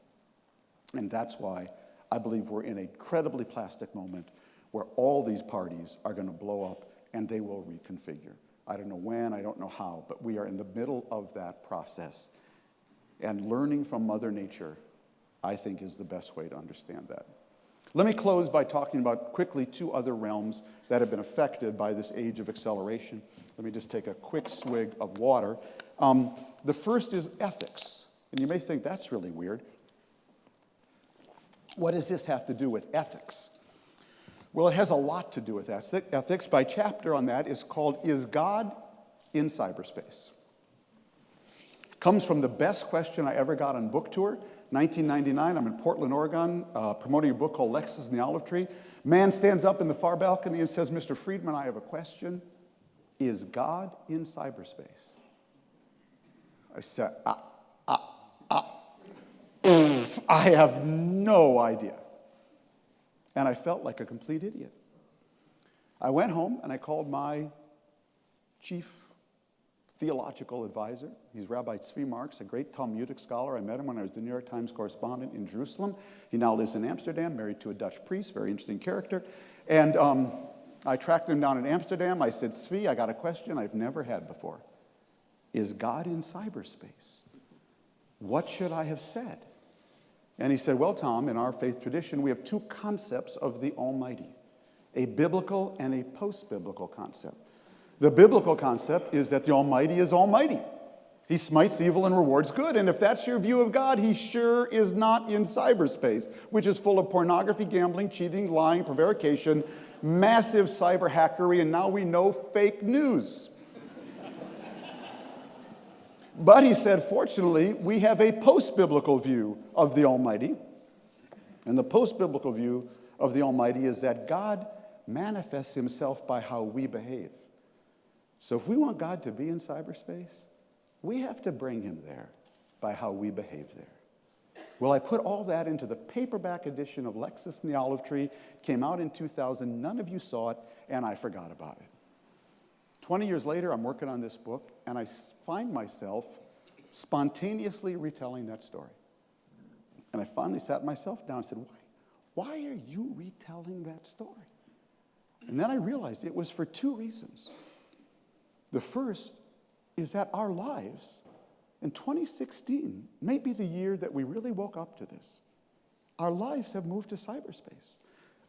And that's why I believe we're in an incredibly plastic moment where all these parties are going to blow up and they will reconfigure. I don't know when, I don't know how, but we are in the middle of that process. And learning from Mother Nature, I think, is the best way to understand that. Let me close by talking about quickly 2 other realms that have been affected by this age of acceleration. Let me just take a quick swig of water. The first is ethics. And you may think that's really weird. What does this have to do with ethics? Well, it has a lot to do with ethics. My chapter on that is called, Is God in Cyberspace? Comes from the best question I ever got on book tour. 1999, I'm in Portland, Oregon, promoting a book called Lexus and the Olive Tree. Man stands up in the far balcony and says, Mr. Friedman, I have a question. Is God in cyberspace? I said, I have no idea. And I felt like a complete idiot. I went home and I called my chief theological advisor. He's Rabbi Tzvi Marks, a great Talmudic scholar. I met him when I was the New York Times correspondent in Jerusalem. He now lives in Amsterdam, married to a Dutch priest, very interesting character. And I tracked him down in Amsterdam. I said, Tzvi, I got a question I've never had before. Is God in cyberspace? What should I have said? And he said, well, Tom, in our faith tradition, we have 2 concepts of the Almighty, a biblical and a post-biblical concept. The biblical concept is that the Almighty is almighty. He smites evil and rewards good. And if that's your view of God, he sure is not in cyberspace, which is full of pornography, gambling, cheating, lying, prevarication, massive cyber hackery, and now we know fake news. But he said, fortunately, we have a post-biblical view of the Almighty. And the post-biblical view of the Almighty is that God manifests himself by how we behave. So if we want God to be in cyberspace, we have to bring him there by how we behave there. Well, I put all that into the paperback edition of Lexus and the Olive Tree. Came out in 2000. None of you saw it, and I forgot about it. 20 years later, I'm working on this book, and I find myself spontaneously retelling that story. And I finally sat myself down and said, why are you retelling that story? And then I realized it was for 2 reasons. The first is that our lives in 2016 may be the year that we really woke up to this. Our lives have moved to cyberspace.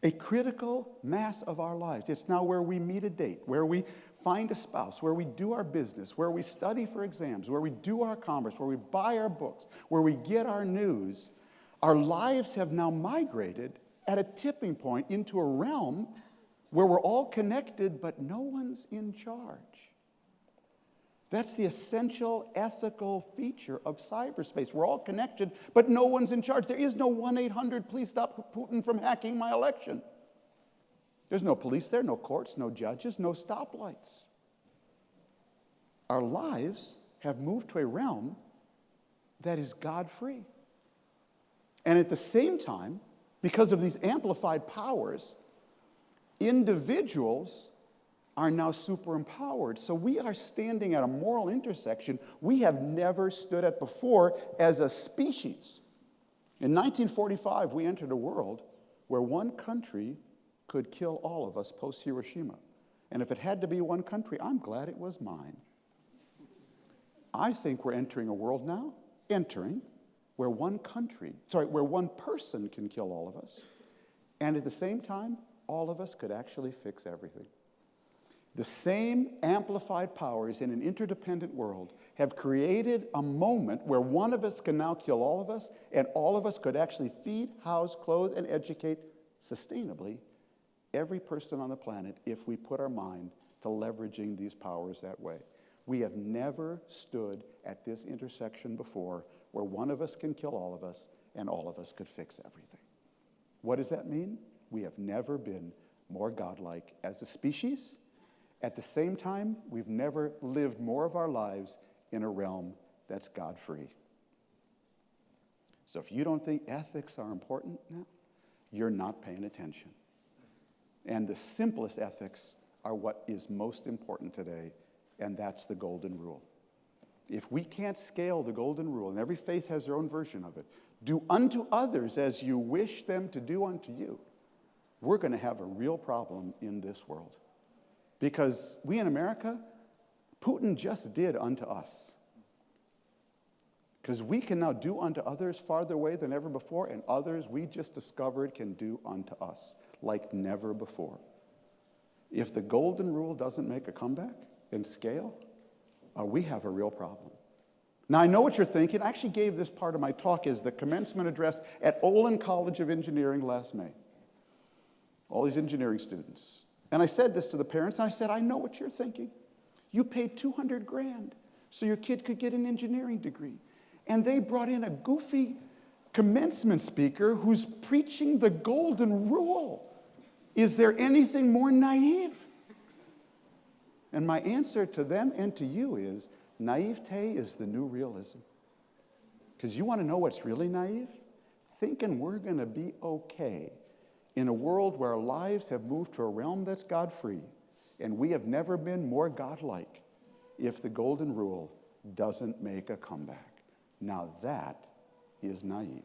A critical mass of our lives. It's now where we meet a date, where we find a spouse, where we do our business, where we study for exams, where we do our commerce, where we buy our books, where we get our news. Our lives have now migrated at a tipping point into a realm where we're all connected, but no one's in charge. That's the essential ethical feature of cyberspace. We're all connected, but no one's in charge. There is no 1-800, please stop Putin from hacking my election. There's no police there, no courts, no judges, no stoplights. Our lives have moved to a realm that is God-free. And at the same time, because of these amplified powers, individuals are now super empowered. So we are standing at a moral intersection we have never stood at before as a species. In 1945, we entered a world where one country could kill all of us post-Hiroshima. And if it had to be one country, I'm glad it was mine. I think we're entering a world now, where one person can kill all of us. And at the same time, all of us could actually fix everything. The same amplified powers in an interdependent world have created a moment where one of us can now kill all of us, and all of us could actually feed, house, clothe, and educate sustainably every person on the planet if we put our mind to leveraging these powers that way. We have never stood at this intersection before where one of us can kill all of us and all of us could fix everything. What does that mean? We have never been more godlike as a species. At the same time, we've never lived more of our lives in a realm that's God-free. So if you don't think ethics are important now, you're not paying attention. And the simplest ethics are what is most important today, and that's the golden rule. If we can't scale the golden rule, and every faith has their own version of it, do unto others as you wish them to do unto you, we're going to have a real problem in this world. Because we in America, Putin just did unto us. Because we can now do unto others farther away than ever before, and others we just discovered can do unto us like never before. If the golden rule doesn't make a comeback and scale, we have a real problem. Now, I know what you're thinking. I actually gave this part of my talk as the commencement address at Olin College of Engineering last May. All these engineering students. And I said this to the parents, and I said, I know what you're thinking. You paid $200,000 so your kid could get an engineering degree. And they brought in a goofy commencement speaker who's preaching the golden rule. Is there anything more naive? And my answer to them and to you is, naivete is the new realism. Because you want to know what's really naive? Thinking we're going to be okay in a world where our lives have moved to a realm that's God-free, and we have never been more God-like if the golden rule doesn't make a comeback. Now that is naive.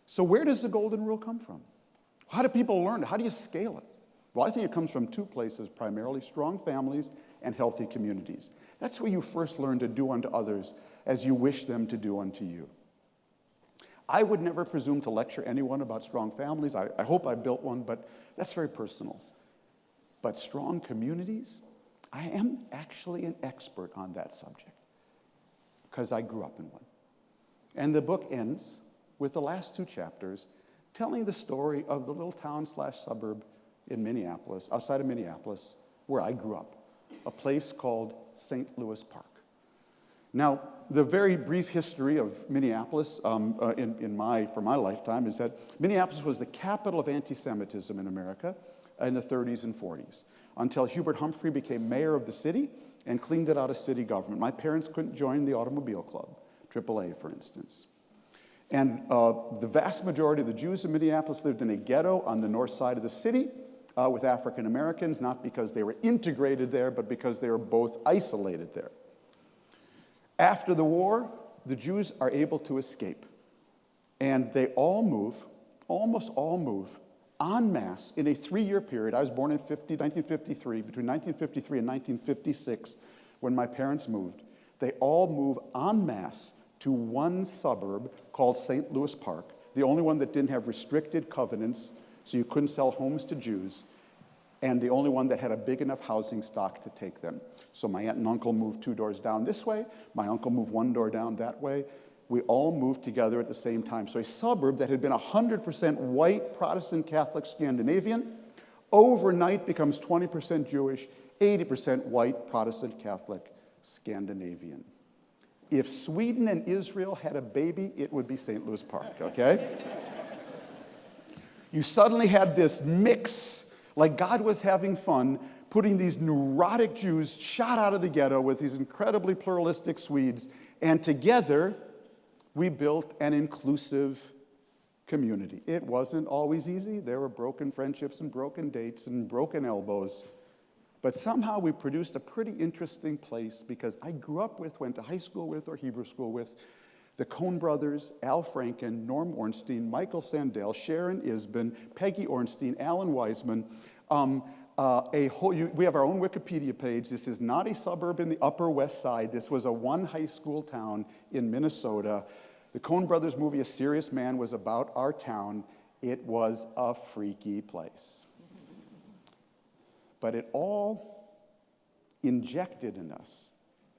So where does the golden rule come from? How do people learn it? How do you scale it? Well, I think it comes from two places primarily: strong families and healthy communities. That's where you first learn to do unto others as you wish them to do unto you. I would never presume to lecture anyone about strong families. I hope I built one, but that's very personal. But strong communities, I am actually an expert on that subject because I grew up in one. And the book ends with the last two chapters telling the story of the little town/suburb in Minneapolis, outside of Minneapolis, where I grew up, a place called St. Louis Park. Now, the very brief history of Minneapolis for my lifetime is that Minneapolis was the capital of anti-Semitism in America in the 30s and 40s, until Hubert Humphrey became mayor of the city and cleaned it out of city government. My parents couldn't join the automobile club, AAA, for instance. And the vast majority of the Jews in Minneapolis lived in a ghetto on the north side of the city with African Americans, not because they were integrated there, but because they were both isolated there. After the war, the Jews are able to escape. And they all move, almost all move, en masse in a 3-year period. I was born in 1953, between 1953 and 1956, when my parents moved. They all move en masse to one suburb called St. Louis Park, the only one that didn't have restricted covenants, so you couldn't sell homes to Jews, and the only one that had a big enough housing stock to take them. So my aunt and uncle moved 2 doors down this way, my uncle moved 1 door down that way. We all moved together at the same time. So a suburb that had been 100% white, Protestant, Catholic, Scandinavian, overnight becomes 20% Jewish, 80% white, Protestant, Catholic, Scandinavian. If Sweden and Israel had a baby, it would be St. Louis Park, okay? You suddenly had this mix, like God was having fun, putting these neurotic Jews shot out of the ghetto with these incredibly pluralistic Swedes, and together we built an inclusive community. It wasn't always easy. There were broken friendships and broken dates and broken elbows. But somehow we produced a pretty interesting place because I grew up with, went to high school with, or Hebrew school with, the Coen brothers, Al Franken, Norm Ornstein, Michael Sandel, Sharon Isbin, Peggy Ornstein, Alan Wiseman. We have our own Wikipedia page. This is not a suburb in the Upper West Side. This was a one high school town in Minnesota. The Coen brothers movie, A Serious Man, was about our town. It was a freaky place. But it all injected in us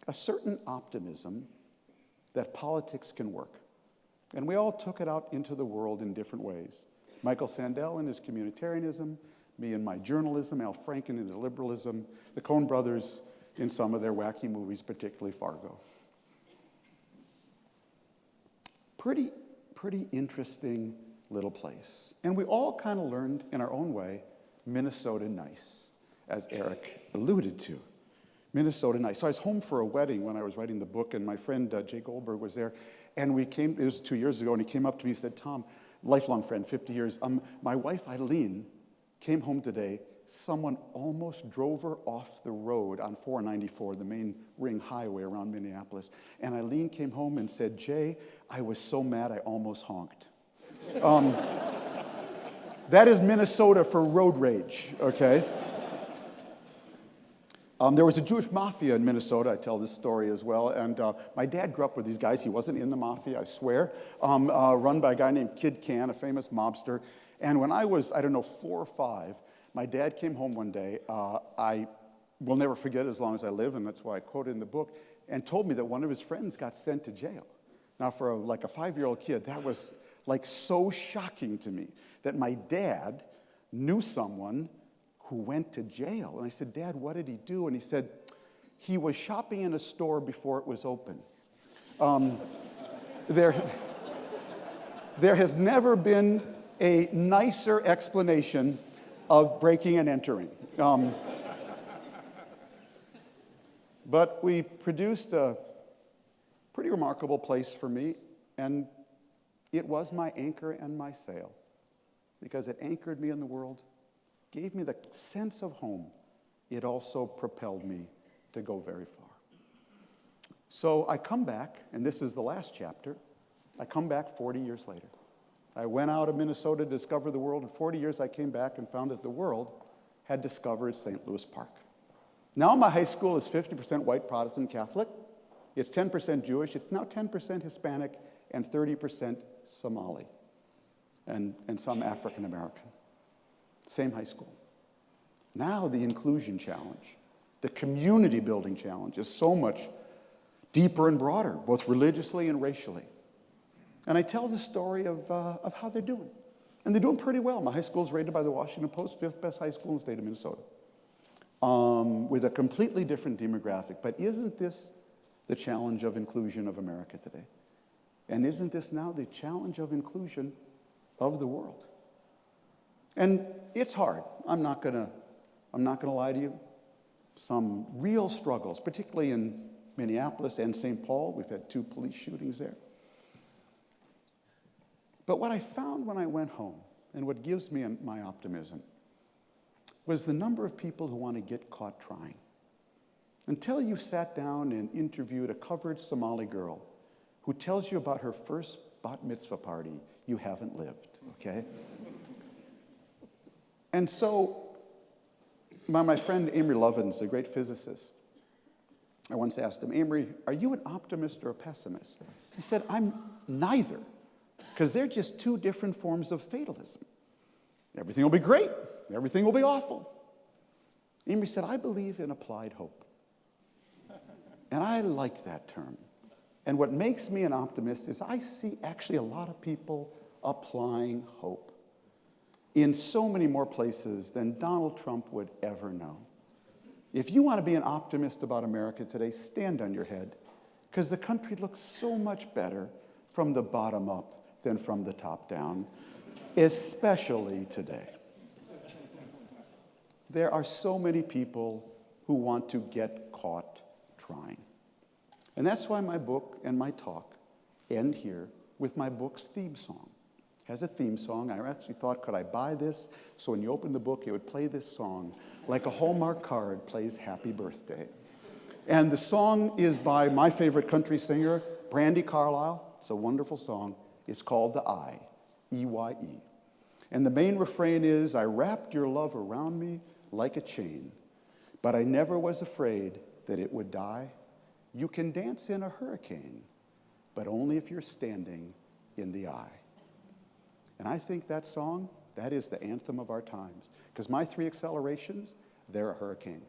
a certain optimism that politics can work. And we all took it out into the world in different ways. Michael Sandel in his communitarianism, me in my journalism, Al Franken in his liberalism, the Coen brothers in some of their wacky movies, particularly Fargo. Pretty interesting little place. And we all kind of learned in our own way, Minnesota nice, as Eric alluded to. Minnesota nice. So I was home for a wedding when I was writing the book, and my friend Jay Goldberg was there. And it was 2 years ago, and he came up to me and said, Tom, lifelong friend, 50 years, my wife Eileen came home today, someone almost drove her off the road on 494, the main ring highway around Minneapolis. And Eileen came home and said, Jay, I was so mad I almost honked. That is Minnesota for road rage, okay? There was a Jewish mafia in Minnesota. I tell this story as well. And my dad grew up with these guys. He wasn't in the mafia, I swear. Run by a guy named Kid Can, a famous mobster. And when I was, 4 or 5, my dad came home one day. I will never forget it as long as I live, and that's why I quote it in the book, and told me that one of his friends got sent to jail. Now, for a 5-year-old kid, that was so shocking to me that my dad knew someone who went to jail. And I said, Dad, what did he do? And he said, he was shopping in a store before it was open. There has never been a nicer explanation of breaking and entering. But we produced a pretty remarkable place for me, and it was my anchor and my sail, because it anchored me in the world, gave me the sense of home. It also propelled me to go very far. So I come back, and this is the last chapter. I come back 40 years later. I went out of Minnesota to discover the world. In 40 years, I came back and found that the world had discovered St. Louis Park. Now my high school is 50% white Protestant Catholic. It's 10% Jewish. It's now 10% Hispanic and 30% Somali and some African American. Same high school. Now the inclusion challenge, the community building challenge is so much deeper and broader, both religiously and racially. And I tell the story of how they're doing. And they're doing pretty well. My high school is rated by the Washington Post 5th best high school in the state of Minnesota, with a completely different demographic. But isn't this the challenge of inclusion of America today? And isn't this now the challenge of inclusion of the world? And it's hard. I'm not gonna lie to you. Some real struggles, particularly in Minneapolis and St. Paul. We've had 2 police shootings there. But what I found when I went home, and what gives me my optimism, was the number of people who want to get caught trying. Until you sat down and interviewed a covered Somali girl who tells you about her first bat mitzvah party, you haven't lived, okay? And so, my friend Amory Lovins, a great physicist, I once asked him, Amory, are you an optimist or a pessimist? He said, I'm neither. Because they're just 2 different forms of fatalism. Everything will be great. Everything will be awful. Amory said, I believe in applied hope. And I like that term. And what makes me an optimist is I see actually a lot of people applying hope in so many more places than Donald Trump would ever know. If you want to be an optimist about America today, stand on your head, because the country looks so much better from the bottom up than from the top down, especially today. There are so many people who want to get caught trying. And that's why my book and my talk end here with my book's theme song. It has a theme song. I actually thought, could I buy this? So when you open the book, it would play this song like a Hallmark card plays Happy Birthday. And the song is by my favorite country singer, Brandi Carlile. It's a wonderful song. It's called The I, E-Y-E. And the main refrain is, I wrapped your love around me like a chain, but I never was afraid that it would die. You can dance in a hurricane, but only if you're standing in the eye. And I think that song, that is the anthem of our times. Because my 3 accelerations, they're a hurricane.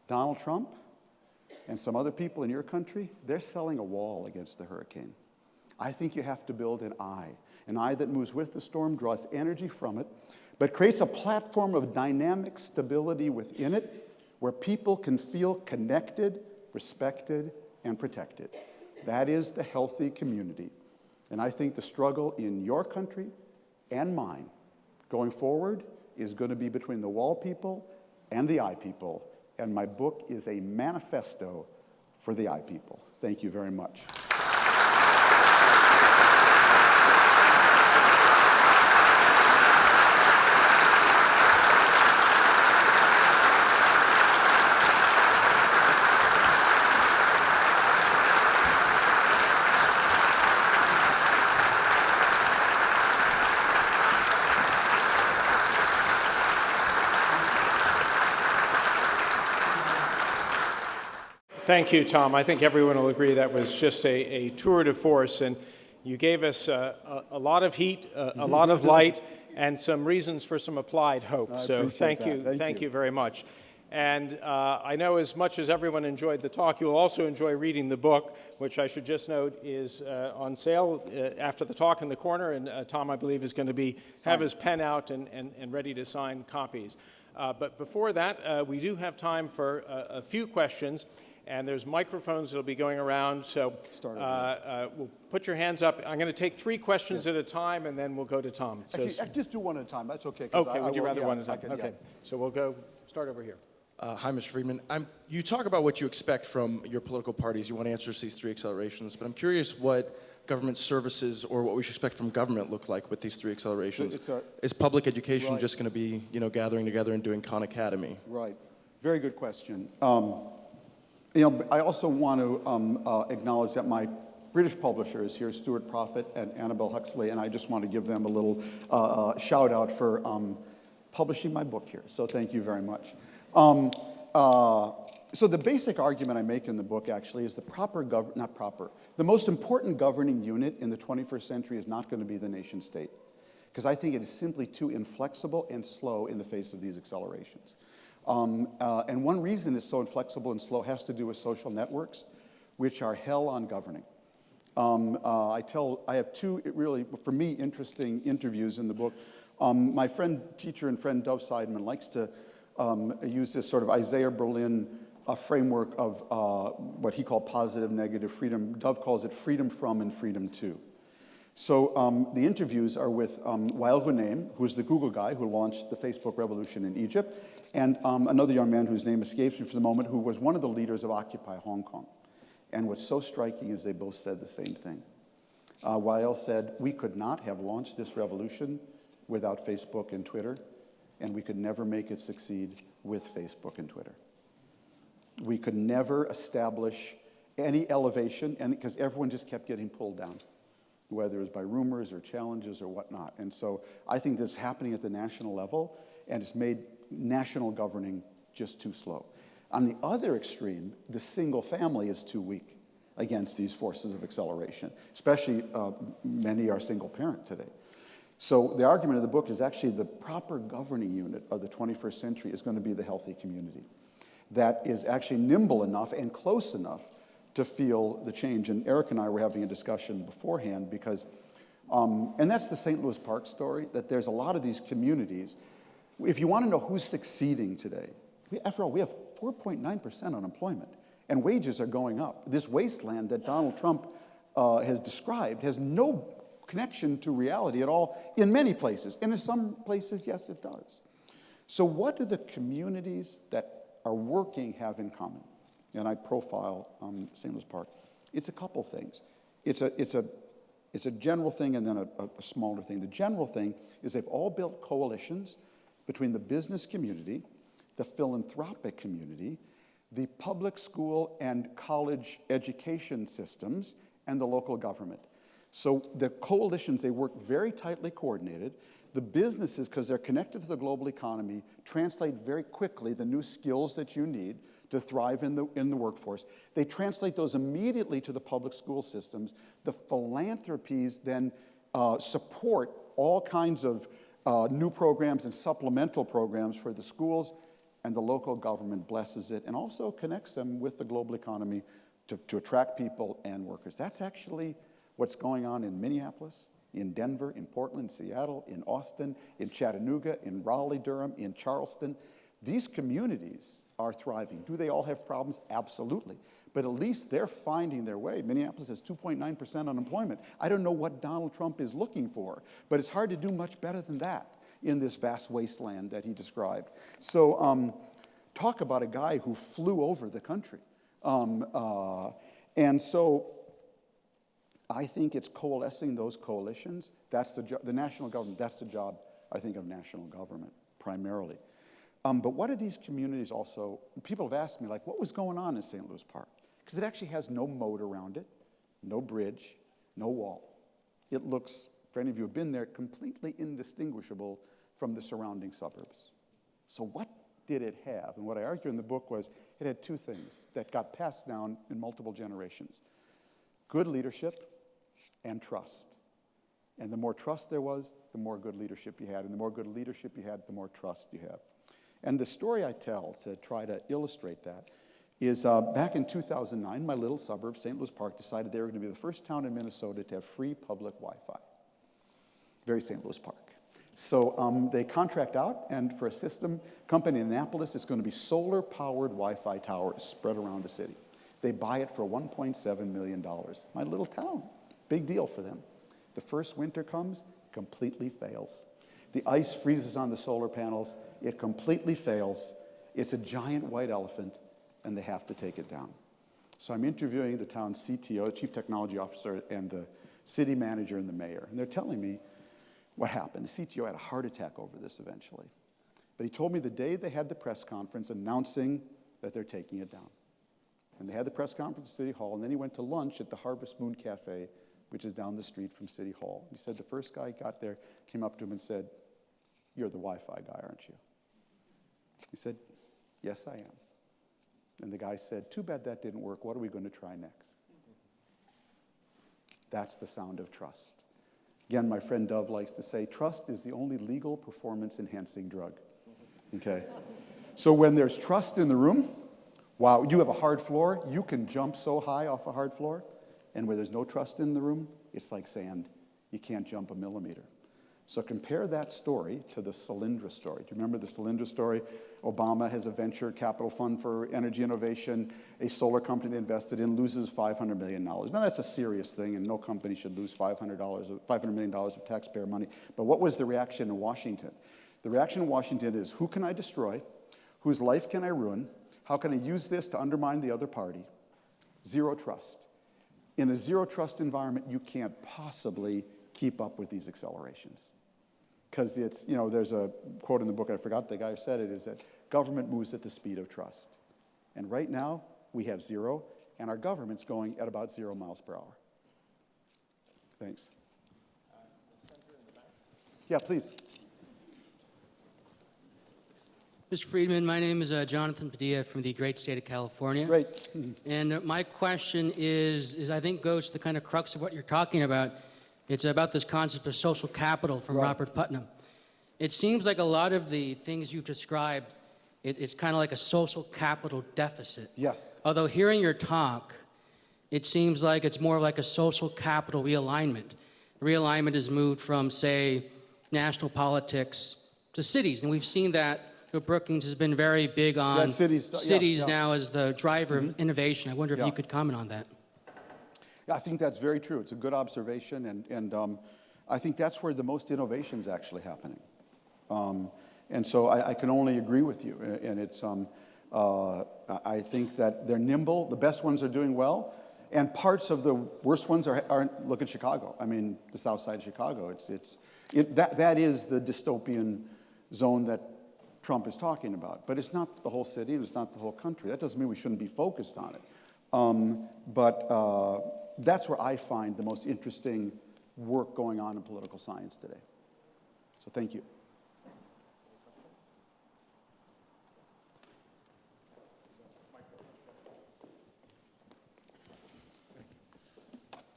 Donald Trump and some other people in your country, they're selling a wall against the hurricane. I think you have to build an eye that moves with the storm, draws energy from it, but creates a platform of dynamic stability within it where people can feel connected, respected, and protected. That is the healthy community. And I think the struggle in your country and mine going forward is going to be between the wall people and the I people. And my book is a manifesto for the I people. Thank you very much. Thank you, Tom. I think everyone will agree that was just a tour de force, and you gave us a lot of heat, a lot of light, and some reasons for some applied hope. So thank you very much. And I know as much as everyone enjoyed the talk, you will also enjoy reading the book, which I should just note is on sale after the talk in the corner, and Tom, I believe, is going to have his pen out and ready to sign copies. But before that, we do have time for a few questions, and there's microphones that will be going around, so we'll put your hands up. I'm going to take 3 questions at a time, and then we'll go to Tom. So, Actually, just do one at a time. That's okay. Okay, would you rather one at a time? Okay, so we'll start over here. Hi, Mr. Friedman. You talk about what you expect from your political parties. You want answers to these 3 accelerations, but I'm curious what government services or what we should expect from government look like with these 3 accelerations. Is public education just going to be, gathering together and doing Khan Academy? Right. Very good question. I also want to acknowledge that my British publisher is here, Stuart Prophet and Annabel Huxley, and I just want to give them a little shout out for publishing my book here. So thank you very much. So the basic argument I make in the book actually is the most important governing unit in the 21st century is not going to be the nation state, because I think it is simply too inflexible and slow in the face of these accelerations. And one reason it's so inflexible and slow has to do with social networks, which are hell on governing. I have 2 really, for me, interesting interviews in the book. My teacher and friend Dov Seidman likes to use this sort of Isaiah Berlin framework of what he called positive, negative freedom. Dov calls it freedom from and freedom to. So the interviews are with Wael Ghanem, who's the Google guy who launched the Facebook revolution in Egypt, and another young man whose name escapes me for the moment, who was one of the leaders of Occupy Hong Kong. And what's so striking is they both said the same thing. Wael said, we could not have launched this revolution without Facebook and Twitter, and we could never make it succeed with Facebook and Twitter. We could never establish any elevation, and because everyone just kept getting pulled down, whether it was by rumors or challenges or whatnot. And so I think this is happening at the national level, and it's made national governing just too slow. On the other extreme, the single family is too weak against these forces of acceleration, especially many are single parent today. So the argument of the book is actually the proper governing unit of the 21st century is going to be the healthy community that is actually nimble enough and close enough to feel the change. And Eric and I were having a discussion beforehand because, and that's the St. Louis Park story, that there's a lot of these communities. If you want to know who's succeeding today, after all, we have 4.9% unemployment, and wages are going up. This wasteland that Donald Trump has described has no connection to reality at all in many places. And in some places, yes, it does. So what do the communities that are working have in common? And I profile St. Louis Park. It's a couple things. It's a general thing and then a smaller thing. The general thing is they've all built coalitions between the business community, the philanthropic community, the public school and college education systems, and the local government. So the coalitions, they work very tightly coordinated. The businesses, because they're connected to the global economy, translate very quickly the new skills that you need to thrive in the workforce. They translate those immediately to the public school systems. The philanthropies then support all kinds of new programs and supplemental programs for the schools, and the local government blesses it and also connects them with the global economy to attract people and workers. That's actually what's going on in Minneapolis, in Denver, in Portland, Seattle, in Austin, in Chattanooga, in Raleigh, Durham, in Charleston. These communities are thriving. Do they all have problems? Absolutely. But at least they're finding their way. Minneapolis has 2.9% unemployment. I don't know what Donald Trump is looking for, but it's hard to do much better than that in this vast wasteland that he described. So talk about a guy who flew over the country. And so I think it's coalescing those coalitions. That's the national government. That's the job, I think, of national government primarily. But what are these communities also? People have asked me, like, what was going on in St. Louis Park? Because it actually has no moat around it, no bridge, no wall. It looks, for any of you who have been there, completely indistinguishable from the surrounding suburbs. So what did it have? And what I argue in the book was it had two things that got passed down in multiple generations: good leadership and trust. And the more trust there was, the more good leadership you had. And the more good leadership you had, the more trust you have. And the story I tell to try to illustrate that is back in 2009, my little suburb, St. Louis Park, decided they were going to be the first town in Minnesota to have free public Wi-Fi. Very St. Louis Park. So they contract out, and for a system company in Annapolis, it's going to be solar-powered Wi-Fi towers spread around the city. They buy it for $1.7 million. My little town, big deal for them. The first winter comes, completely fails. The ice freezes on the solar panels, it completely fails. It's a giant white elephant, and they have to take it down. So I'm interviewing the town's CTO, the Chief Technology Officer, and the city manager and the mayor. And they're telling me what happened. The CTO had a heart attack over this eventually. But he told me the day they had the press conference announcing that they're taking it down. And they had the press conference at City Hall, and then he went to lunch at the Harvest Moon Cafe, which is down the street from City Hall. He said the first guy got there, came up to him and said, "You're the Wi-Fi guy, aren't you?" He said, "Yes, I am." And the guy said, "Too bad that didn't work. What are we going to try next?" That's the sound of trust. Again, my friend Dove likes to say, trust is the only legal performance-enhancing drug. Okay? So when there's trust in the room, wow, you have a hard floor, you can jump so high off a hard floor, and where there's no trust in the room, it's like sand. You can't jump a millimeter. So compare that story to the Solyndra story. Do you remember the Solyndra story? Obama has a venture capital fund for energy innovation. A solar company they invested in loses $500 million. Now, that's a serious thing, and no company should lose $500 million of taxpayer money. But what was the reaction in Washington? The reaction in Washington is, who can I destroy? Whose life can I ruin? How can I use this to undermine the other party? Zero trust. In a zero trust environment, you can't possibly keep up with these accelerations. Because it's, you know, there's a quote in the book, I forgot the guy who said it, is that government moves at the speed of trust. And right now, we have zero, and our government's going at about 0 miles per hour. Thanks. Yeah, please. Mr. Friedman, my name is Jonathan Padilla from the great state of California. Great. And my question is I think goes to the kind of crux of what you're talking about. It's about this concept of social capital from Robert Putnam. It seems like a lot of the things you've described, it's kind of like a social capital deficit. Yes. Although hearing your talk, it seems like it's more like a social capital realignment. Realignment has moved from, say, national politics to cities. And we've seen that Brookings has been very big on cities now as the driver of innovation. I wonder if you could comment on that. Yeah, I think that's very true. It's a good observation, and I think that's where the most innovation is actually happening. And so I can only agree with you. And it's I think that they're nimble. The best ones are doing well, and parts of the worst ones aren't. Look at Chicago. I mean, the South Side of Chicago. That is the dystopian zone that Trump is talking about. But it's not the whole city, and it's not the whole country. That doesn't mean we shouldn't be focused on it. That's where I find the most interesting work going on in political science today. So thank you.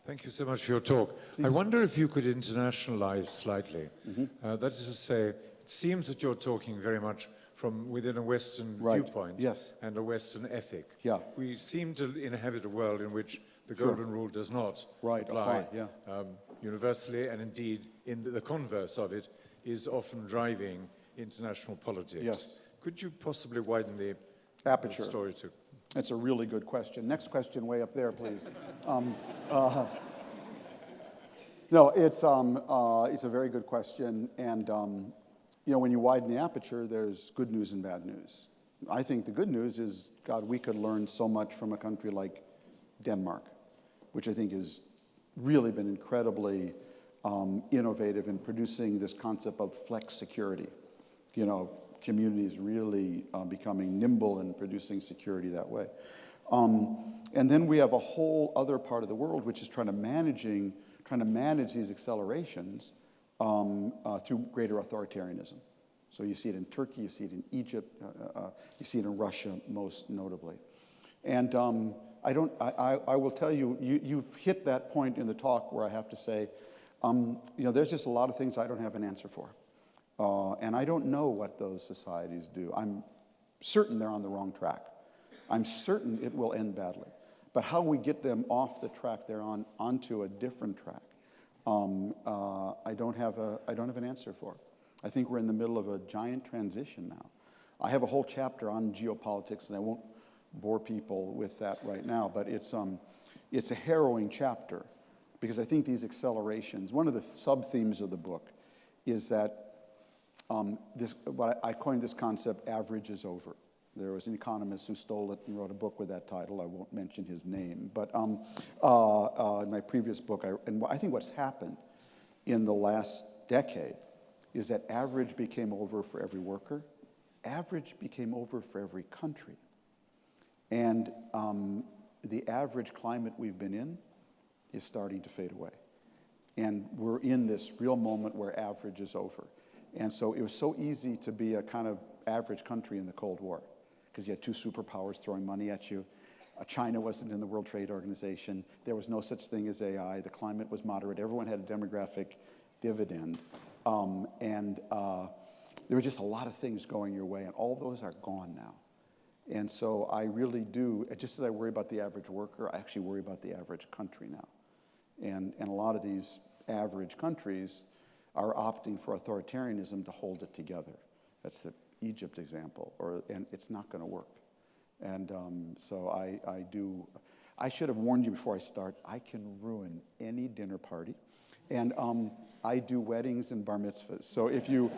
Thank you so much for your talk. Please. I wonder if you could internationalize slightly. That is to say, it seems that you're talking very much from within a Western viewpoint and a Western ethic. Yeah. We seem to inhabit a world in which the golden rule does not apply universally, and indeed, in the converse of it is often driving international politics. Yes. Could you possibly widen the aperture story to? That's a really good question. Next question, way up there, please. No, it's a very good question, and you know, when you widen the aperture, there's good news and bad news. I think the good news is, God, we could learn so much from a country like Denmark, which I think has really been incredibly innovative in producing this concept of flex security. You know, communities really becoming nimble and producing security that way. And then we have a whole other part of the world which is trying to manage these accelerations through greater authoritarianism. So you see it in Turkey, you see it in Egypt, you see it in Russia most notably. And I will tell you, you've hit that point in the talk where I have to say, there's just a lot of things I don't have an answer for. And I don't know what those societies do. I'm certain they're on the wrong track. I'm certain it will end badly. But how we get them off the track they're on onto a different track, I don't have an answer for. I think we're in the middle of a giant transition now. I have a whole chapter on geopolitics, and I won't bore people with that right now, but it's a harrowing chapter because I think these accelerations, one of the sub-themes of the book is that what I coined this concept, average is over. There was an economist who stole it and wrote a book with that title. I won't mention his name. But in my previous book, I think what's happened in the last decade is that average became over for every worker. Average became over for every country. And the average climate we've been in is starting to fade away. And we're in this real moment where average is over. And so it was so easy to be a kind of average country in the Cold War because you had two superpowers throwing money at you. China wasn't in the World Trade Organization. There was no such thing as AI. The climate was moderate. Everyone had a demographic dividend. There were just a lot of things going your way, and all those are gone now. And so I really do, just as I worry about the average worker, I actually worry about the average country now. And a lot of these average countries are opting for authoritarianism to hold it together. That's the Egypt example, and it's not going to work. And so I should have warned you before I start, I can ruin any dinner party. And I do weddings and bar mitzvahs. So if you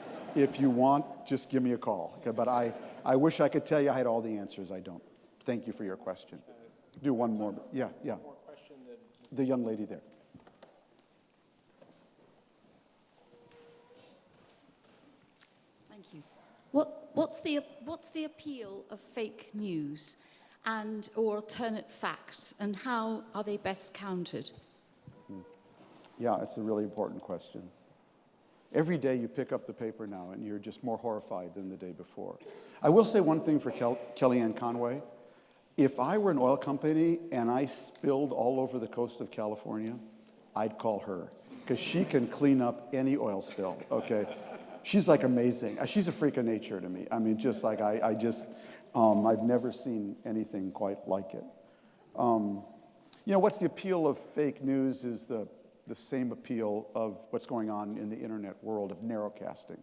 want, just give me a call. Okay? But I wish I could tell you I had all the answers. I don't. Thank you for your question. Do one more. Yeah. One more question. The young lady there. Thank you. What's the appeal of fake news or alternate facts, and how are they best countered? Yeah, it's a really important question. Every day you pick up the paper now and you're just more horrified than the day before. I will say one thing for Kellyanne Conway. If I were an oil company and I spilled all over the coast of California, I'd call her because she can clean up any oil spill, okay? She's like amazing. She's a freak of nature to me. I mean, just like I've never seen anything quite like it. What's the appeal of fake news is the same appeal of what's going on in the internet world of narrowcasting.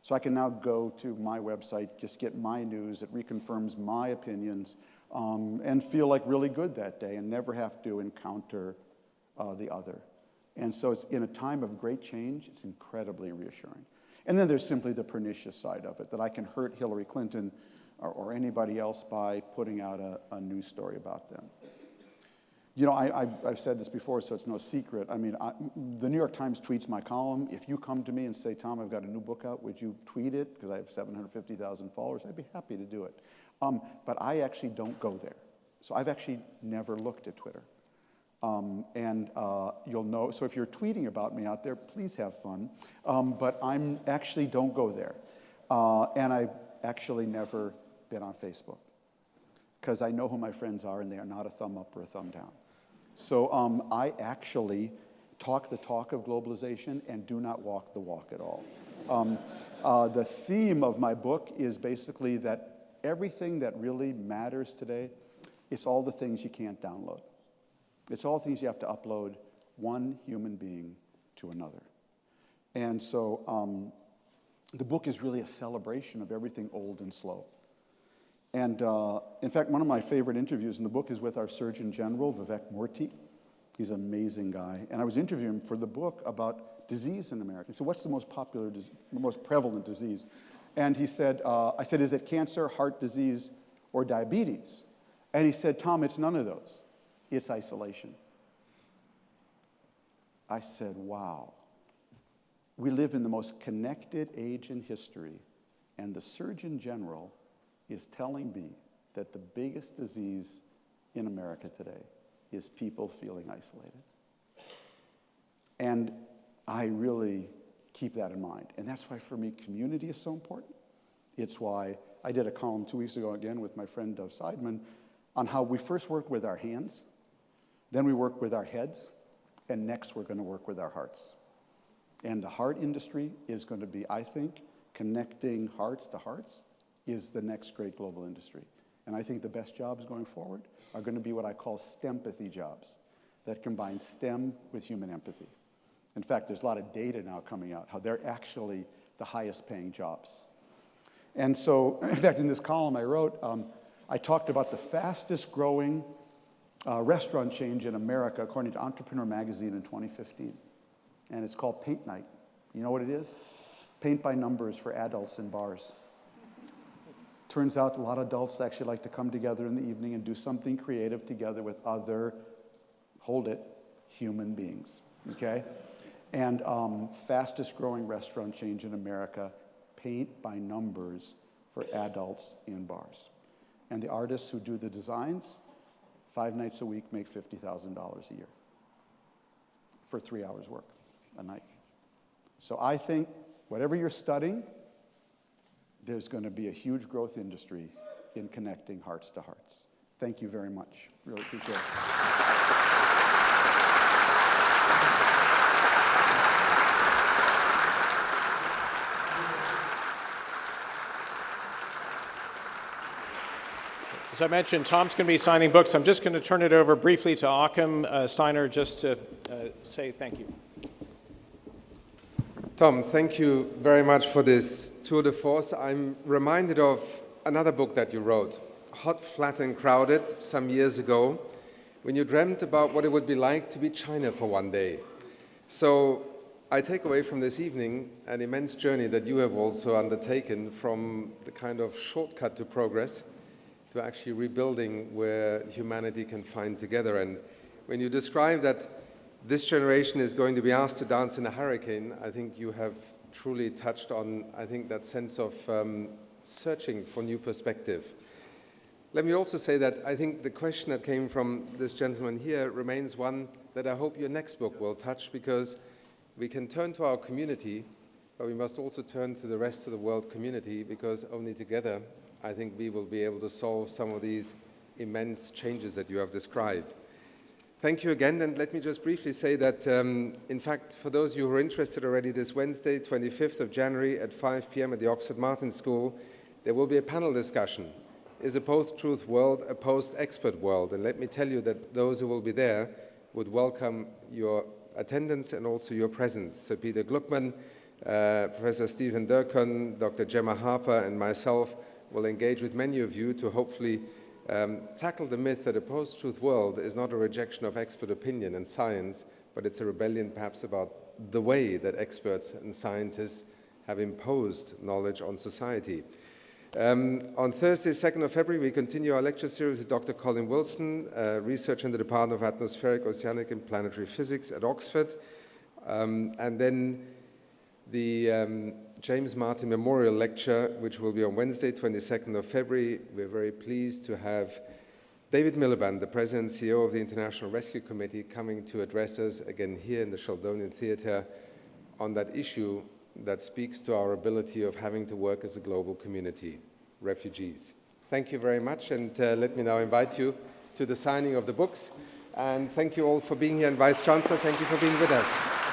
So I can now go to my website, just get my news, it reconfirms my opinions, and feel like really good that day and never have to encounter the other. And so it's in a time of great change, it's incredibly reassuring. And then there's simply the pernicious side of it, that I can hurt Hillary Clinton or anybody else by putting out a news story about them. I've said this before, so it's no secret. I mean, the New York Times tweets my column. If you come to me and say, Tom, I've got a new book out, would you tweet it? Because I have 750,000 followers. I'd be happy to do it. But I actually don't go there. So I've actually never looked at Twitter. You'll know, so if you're tweeting about me out there, please have fun. But I actually don't go there. And I've actually never been on Facebook because I know who my friends are and they are not a thumb up or a thumb down. So I actually talk the talk of globalization and do not walk the walk at all. The theme of my book is basically that everything that really matters today, it's all the things you can't download. It's all things you have to upload one human being to another. And so the book is really a celebration of everything old and slow. And in fact, one of my favorite interviews in the book is with our Surgeon General, Vivek Murthy. He's an amazing guy. And I was interviewing him for the book about disease in America. So what's the most popular, the most prevalent disease? And he said, I said, is it cancer, heart disease, or diabetes? And he said, Tom, it's none of those. It's isolation. I said, wow. We live in the most connected age in history, and the Surgeon General is telling me that the biggest disease in America today is people feeling isolated. And I really keep that in mind. And that's why, for me, community is so important. It's why I did a column 2 weeks ago again with my friend Dov Seidman on how we first work with our hands, then we work with our heads, and next we're going to work with our hearts. And the heart industry is going to be, I think, connecting hearts to hearts is the next great global industry. And I think the best jobs going forward are going to be what I call STEMpathy jobs that combine STEM with human empathy. In fact, there's a lot of data now coming out, how they're actually the highest paying jobs. And so, in fact, in this column I wrote, I talked about the fastest growing restaurant chain in America, according to Entrepreneur Magazine in 2015. And it's called Paint Night. You know what it is? Paint by numbers for adults in bars. Turns out a lot of adults actually like to come together in the evening and do something creative together with other, hold it, human beings, okay? And fastest growing restaurant chain in America, paint by numbers for adults in bars. And the artists who do the designs, 5 nights a week, make $50,000 a year for 3 hours work a night. So I think whatever you're studying, there's going to be a huge growth industry in connecting hearts to hearts. Thank you very much. Really appreciate it. As I mentioned, Tom's going to be signing books. I'm just going to turn it over briefly to Achim Steiner just to say thank you. Tom, thank you very much for this tour de force. I'm reminded of another book that you wrote, Hot, Flat and Crowded, some years ago, when you dreamt about what it would be like to be China for one day. So I take away from this evening an immense journey that you have also undertaken from the kind of shortcut to progress to actually rebuilding where humanity can find together. And when you describe that this generation is going to be asked to dance in a hurricane, I think you have truly touched on, I think, that sense of searching for new perspective. Let me also say that I think the question that came from this gentleman here remains one that I hope your next book will touch, because we can turn to our community, but we must also turn to the rest of the world community, because only together I think we will be able to solve some of these immense changes that you have described. Thank you again, and let me just briefly say that, in fact, for those of you who are interested already, this Wednesday, 25th of January at 5 p.m. at the Oxford Martin School, there will be a panel discussion. Is a post-truth world a post-expert world? And let me tell you that those who will be there would welcome your attendance and also your presence. So Peter Gluckman, Professor Stephen Durkin, Dr. Gemma Harper, and myself will engage with many of you to hopefully tackle the myth that a post-truth world is not a rejection of expert opinion and science, but it's a rebellion perhaps about the way that experts and scientists have imposed knowledge on society. On Thursday, 2nd of February, we continue our lecture series with Dr. Colin Wilson, researcher in the Department of Atmospheric, Oceanic and Planetary Physics at Oxford. And then the James Martin Memorial Lecture, which will be on Wednesday, 22nd of February. We're very pleased to have David Miliband, the President and CEO of the International Rescue Committee, coming to address us again here in the Sheldonian Theatre on that issue that speaks to our ability of having to work as a global community, refugees. Thank you very much, and let me now invite you to the signing of the books. And thank you all for being here, and Vice Chancellor, thank you for being with us.